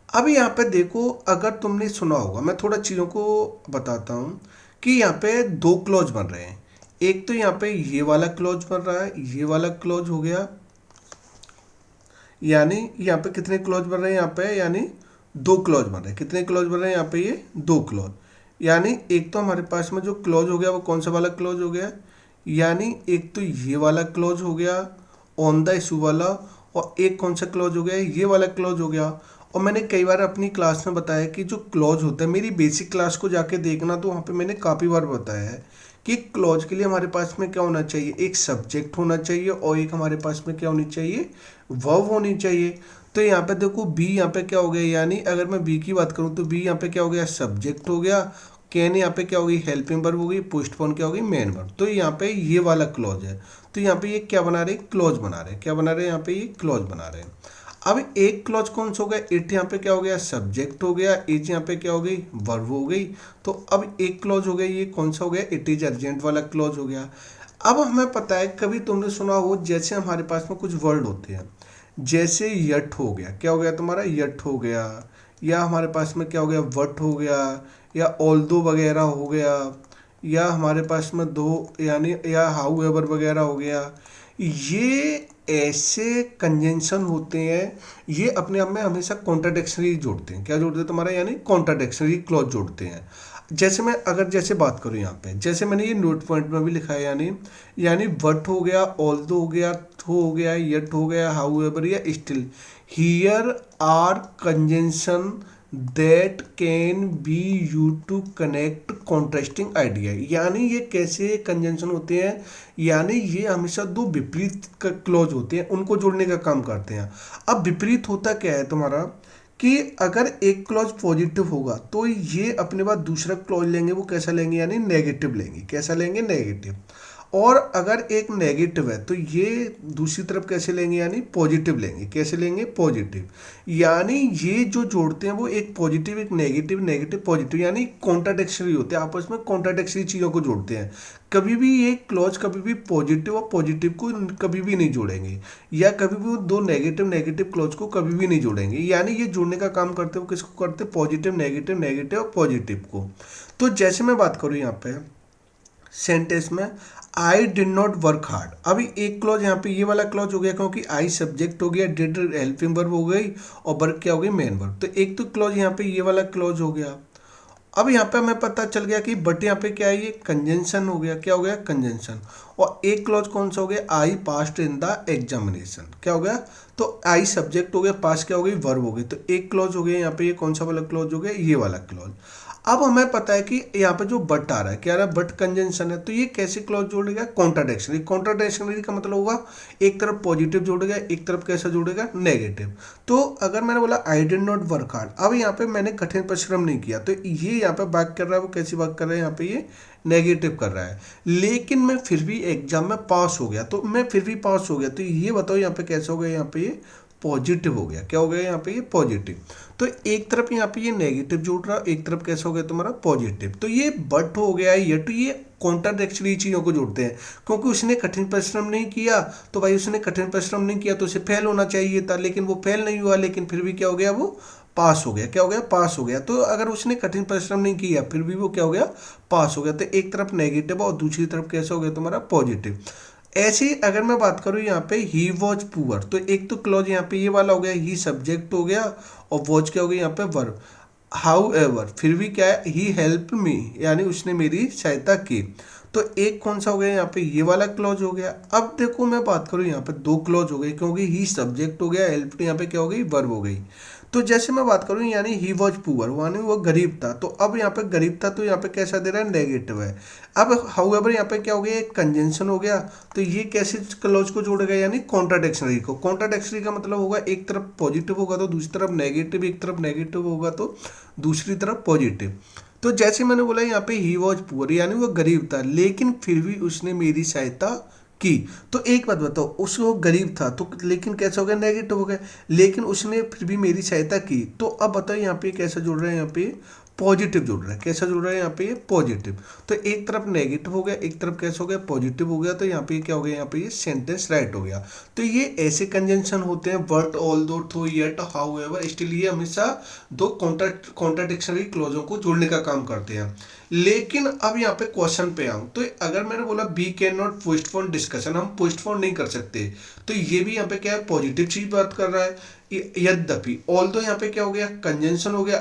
अब यहाँ पे देखो, अगर तुमने सुना होगा, मैं थोड़ा चीज़ों को बताता हूँ कि यहाँ पे दो क्लॉज बन रहे हैं। एक तो यहाँ पे ये वाला क्लॉज बन रहा है, ये वाला क्लॉज हो गया, यानी यहाँ पे कितने क्लॉज बन रहे हैं यहाँ पे, यानी दो क्लॉज बन रहे हैं। कितने क्लॉज बन रहे हैं यहाँ पे, ये दो क्लॉज। यानी एक तो हमारे पास में जो क्लॉज हो गया वो कौन सा वाला क्लॉज हो गया, यानी एक तो ये वाला क्लॉज हो गया ऑन द इशू वाला, और एक कौन सा क्लॉज हो गया, ये वाला क्लॉज हो गया। और मैंने कई बार अपनी क्लास में बताया कि जो क्लॉज होता है, मेरी बेसिक क्लास को जाके देखना, तो वहाँ पे मैंने काफ़ी बार बताया है कि क्लॉज के लिए हमारे पास में क्या होना चाहिए, एक सब्जेक्ट होना चाहिए और एक हमारे पास में क्या होनी चाहिए, वर्ब होनी चाहिए। तो यहाँ पे देखो बी यहाँ पे क्या हो गया, यानी अगर मैं बी की बात करूँ तो बी यहाँ पे क्या हो गया, सब्जेक्ट हो गया। कैन यहाँ पे क्या होगी, हेल्पिंग वर्ब हो गई। पोस्टपोन क्या होगी, मेन वर्ब। तो यहाँ पे ये वाला क्लॉज है। तो यहाँ पे ये क्या बना रहे, क्लॉज बना रहे हैं। क्या बना रहे हैं, यहाँ पे ये क्लॉज बना रहे हैं। अब एक क्लॉज कौन सा हो गया, इट यहाँ पे क्या हो गया, सब्जेक्ट हो गया। इज यहाँ पे क्या हो गई, वर्ब हो गई। तो अब एक क्लॉज हो गया, ये कौन सा हो गया, इट इज अर्जेंट वाला क्लॉज हो गया। अब हमें पता है, कभी तुमने सुना हो, जैसे हमारे पास में कुछ वर्ड होते हैं, जैसे यट हो गया, क्या हो गया तुम्हारा, यट हो गया। या हमारे पास में क्या हो गया, वट हो गया। या ऑल्दो वगैरह हो गया। या हमारे पास में दो, यानी या हाउ एवर वगैरह हो गया। ये ऐसे कंजंक्शन होते हैं, ये अपने आप में हमेशा कॉन्ट्राडिक्शनरी जोड़ते हैं। क्या जोड़ते हैं तुम्हारा, यानी कॉन्ट्राडिक्शनरी क्लॉज जोड़ते हैं। जैसे मैं अगर जैसे बात करूँ यहाँ पे, जैसे मैंने ये नोट पॉइंट में भी लिखा है, यानी वट हो गया, ऑल्दो हो गया, थो हो गया, यट हो गया, हाउ एवर या still. Here are conjunction that can be use to connect contrasting idea. यानी ये कैसे कंजंक्शन होते हैं, यानी ये हमेशा दो विपरीत क्लॉज होते हैं, उनको जोड़ने का काम करते हैं। अब विपरीत होता क्या है तुम्हारा, कि अगर एक क्लॉज पॉजिटिव होगा तो ये अपने बाद दूसरा क्लॉज लेंगे, वो कैसा लेंगे, यानी नेगेटिव लेंगे। कैसा लेंगे, नेगेटिव। और अगर एक नेगेटिव है तो ये दूसरी तरफ कैसे लेंगे, यानी पॉजिटिव लेंगे। कैसे लेंगे, पॉजिटिव। यानी ये जो जोड़ते हैं वो एक पॉजिटिव, एक नेगेटिव, नेगेटिव पॉजिटिव, यानी कॉन्ट्राडिक्शनरी होते हैं, आपस में कॉन्ट्राडिक्शनरी चीज़ों को जोड़ते हैं। कभी भी ये क्लॉज कभी भी पॉजिटिव और पॉजिटिव को कभी भी नहीं जोड़ेंगे, या कभी भी वो दो नेगेटिव नेगेटिव क्लॉज को कभी भी नहीं जोड़ेंगे। यानी ये जोड़ने का काम करते हो, किसको करते, पॉजिटिव नेगेटिव, नेगेटिव और पॉजिटिव को। तो जैसे मैं बात करूँ यहाँ पे सेंटेंस में, I did not work hard. अभी एक क्लॉज यहाँ पे ये वाला क्लॉज हो गया, क्योंकि आई सब्जेक्ट हो गया, डिड हेल्पिंग वर्ब हो गई, और वर्क क्या हो गई, मेन वर्ब। तो एक तो क्लॉज यहाँ पे ये वाला क्लॉज हो गया। अब यहाँ पे हमें पता चल गया कि बट यहाँ पे क्या है, ये कंजंक्शन हो गया। क्या हो गया, कंजंक्शन। और एक क्लॉज कौन सा हो गया, I passed in the examination. क्या हो गया, तो आई सब्जेक्ट हो गया, पास क्या हो गई, वर्ब हो गई। तो एक क्लॉज हो गया यहाँ पे, ये कौन सा वाला क्लॉज हो गया, ये वाला क्लॉज। अब हमें पता है कि यहाँ पे जो बट आ रहा है, क्या आ रहा है, बट कंजंक्शन है। तो ये कैसे क्लॉज जोड़ेगा, कॉन्ट्राडिक्शनरी। कॉन्ट्राडिक्शनरी का मतलब होगा एक तरफ पॉजिटिव जोड़ेगा, एक तरफ कैसा जोड़ेगा, नेगेटिव। तो अगर मैंने बोला I did not work hard, अब यहाँ पे मैंने कठिन परिश्रम नहीं किया, तो ये यहाँ पे बात कर रहा है, वो कैसी बात कर रहा है, यहाँ पे ये नेगेटिव कर रहा है। लेकिन मैं फिर भी एग्जाम में पास हो गया, तो मैं फिर भी पास हो गया, तो ये बताओ यहाँ पे कैसा हो गया, यहाँ पे ये पॉजिटिव हो गया। क्या हो गया यहाँ पे, ये पॉजिटिव। तो एक तरफ यहाँ पे ये नेगेटिव जोड़ रहा, एक तरफ कैसा हो गया तुम्हारा, पॉजिटिव। तो ये बट हो गया, ये तो ये कॉन्ट्राडिक्शनरी चीज़ों को जोड़ते हैं, क्योंकि उसने कठिन परिश्रम नहीं किया, तो भाई उसने कठिन परिश्रम नहीं किया तो उसे फेल होना चाहिए था, लेकिन वो फेल नहीं हुआ, लेकिन फिर भी क्या हो गया, वो पास हो गया। क्या हो गया, पास हो गया। तो अगर उसने कठिन परिश्रम नहीं किया फिर भी वो क्या हो गया, पास हो गया। तो एक तरफ नेगेटिव और दूसरी तरफ कैसा हो गया तुम्हारा, पॉजिटिव। ऐसे ही अगर मैं बात करूँ यहाँ पे ही वॉज पुअर, तो एक तो क्लॉज यहाँ पे ये वाला हो गया, ही सब्जेक्ट हो गया, और वॉज क्या हो गया यहाँ पे, वर्ब। हाउ एवर, फिर भी क्या है, ही हेल्प मी, यानी उसने मेरी सहायता की। तो एक कौन सा हो गया यहाँ पे, ये वाला क्लॉज हो गया। अब देखो मैं बात करूँ यहाँ पे दो क्लॉज हो गए, क्योंकि ही सब्जेक्ट हो गया, हेल्प यहाँ पे क्या हो गई, वर्ब हो गई। तो जैसे मैं बात करूँ, यानी ही वॉज पुअर, यानी वो गरीब था। तो अब यहाँ पे गरीब था, तो यहाँ पे कैसा दे रहा है, नेगेटिव है। अब हाउएवर यहाँ पे क्या हो गया, एक कंजंक्शन हो गया। तो ये कैसे क्लॉज को जोड़ेगा, यानी कॉन्ट्राडिक्शनरी को। कॉन्ट्राडिक्शनरी का मतलब होगा एक तरफ पॉजिटिव होगा तो दूसरी तरफ नेगेटिव, एक तरफ नेगेटिव होगा तो दूसरी तरफ पॉजिटिव। तो जैसे मैंने बोला यहाँ पे ही वॉज पुअर, यानी वो गरीब था, लेकिन फिर भी उसने मेरी सहायता की। तो एक बात बताओ, उसको गरीब था तो लेकिन कैसा हो गया, नेगेटिव हो गया, लेकिन उसने फिर भी मेरी सहायता की। तो अब बताओ यहाँ पे कैसा जोड़ रहे हैं, यहाँ पे पॉजिटिव जुड़ रहा है। कैसा जुड़ रहा है यहाँ पे, ये पॉजिटिव। तो एक तरफ नेगेटिव हो गया, एक तरफ कैसा हो गया, पॉजिटिव हो गया। तो यहाँ पे क्या हो गया, यहाँ पे ये सेंटेंस राइट हो गया। तो ये ऐसे कंजंक्शन होते हैं, बट, ऑल्दो, थो, येट, हाउएवर, स्टिल, ये हमेशा दो कॉन्ट्राडिक्शनरी क्लोजों को जोड़ने का काम करते हैं। लेकिन अब यहाँ पे क्वेश्चन पे आऊँ तो अगर मैंने बोला we can not postpone discussion, हम पोस्टपोन नहीं कर सकते, तो ये भी यहाँ पे क्या है, पॉजिटिव चीज बात कर रहा है। यद्यपि ऑल्दो यहाँ पे क्या हो गया, कंजंक्शन हो गया,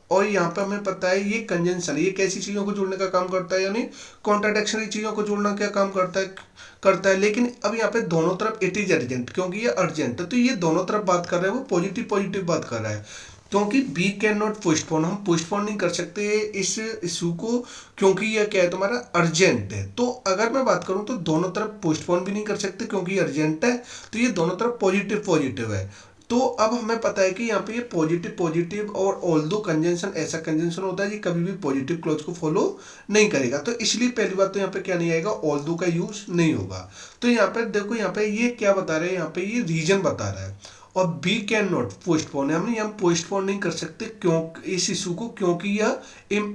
और यहाँ पे हमें पता है ये कंजंक्शन, ये कैसी चीजों को जोड़ने का काम करता है, यानी कॉन्ट्राडिक्शनरी चीजों को जोड़ना क्या काम करता है। लेकिन अब यहाँ पे दोनों तरफ इट इज अर्जेंट, क्योंकि ये अर्जेंट है, तो ये दोनों तरफ बात कर रहा है, वो पॉजिटिव पॉजिटिव बात कर रहा है। क्योंकि बी कैन नॉट पोस्टपोन, हम पोस्टपोन नहीं कर सकते इस इशू को, क्योंकि यह क्या है, तुम्हारा अर्जेंट है। तो अगर मैं बात करूं तो दोनों तरफ पोस्टपोन भी नहीं कर सकते क्योंकि अर्जेंट है, तो ये दोनों तरफ पॉजिटिव पॉजिटिव है। तो अब हमें पता है कि यहाँ पे ये पॉजिटिव पॉजिटिव और ऑल्दो कंजंक्शन ऐसा कंजंक्शन होता है, ये कभी भी पॉजिटिव क्लॉज को फॉलो नहीं करेगा। तो इसलिए पहली बात तो यहाँ पे क्या नहीं आएगा, ऑल्दो का यूज नहीं होगा। तो यहाँ पे देखो, यहाँ पे ये क्या बता रहे हैं, यहाँ पे ये रीजन बता रहा है। और बी कैन नॉट पोस्टपोन है, हम पोस्टपोन नहीं कर सकते क्यों इस इशू को, क्योंकि यह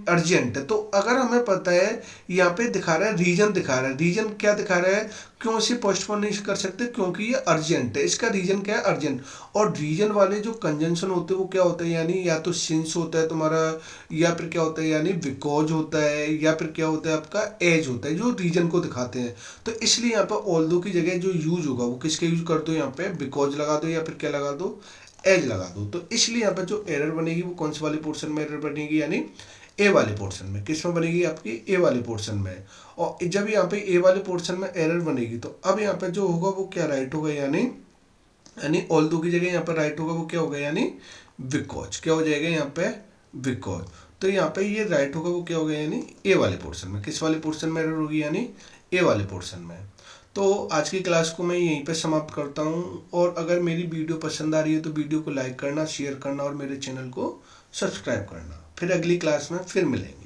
अर्जेंट है। तो अगर हमें पता है, यहाँ पे दिखा रहा है, रीजन दिखा रहा है, रीजन क्या दिखा रहा है, क्यों इसे पोस्टपोन नहीं कर सकते, क्योंकि ये अर्जेंट है। इसका रीजन क्या है, अर्जेंट। और रीजन वाले जो कंजंक्शन होते हैं वो क्या होता है, यानी या तो सिंस होता है तुम्हारा, या फिर क्या होता है, यानी बिकॉज होता है, या फिर क्या होता है आपका एज होता है, जो रीजन को दिखाते हैं। तो इसलिए यहाँ पर ऑल्दो की जगह जो यूज होगा वो किसके यूज कर दो, यहाँ पे बिकॉज लगा दो, या फिर क्या लगा दो, एज लगा दो। तो इसलिए यहाँ पे जो एरर बनेगी वो कौन से वाले पोर्शन में एरर बनेगी, यानी ए वाले पोर्शन में। किस में बनेगी, आपकी ए वाले पोर्शन में। और जब यहाँ पे ए वाले पोर्शन में एरर बनेगी तो अब यहाँ पे जो होगा वो क्या राइट होगा, यानी ऑल्दो की जगह यहाँ पे राइट होगा वो क्या होगा, यानी बिकॉज। क्या हो जाएगा यहाँ पे, बिकॉज। तो यहाँ पे ये राइट होगा वो क्या होगा, यानी ए वाले पोर्शन में। किस वाले पोर्शन में एरर होगी, यानी ए वाले पोर्शन में। तो आज की क्लास को मैं यहीं पे समाप्त करता हूँ। और अगर मेरी वीडियो पसंद आ रही है तो वीडियो को लाइक करना, शेयर करना और मेरे चैनल को सब्सक्राइब करना। फिर अगली क्लास में फिर मिलेंगे।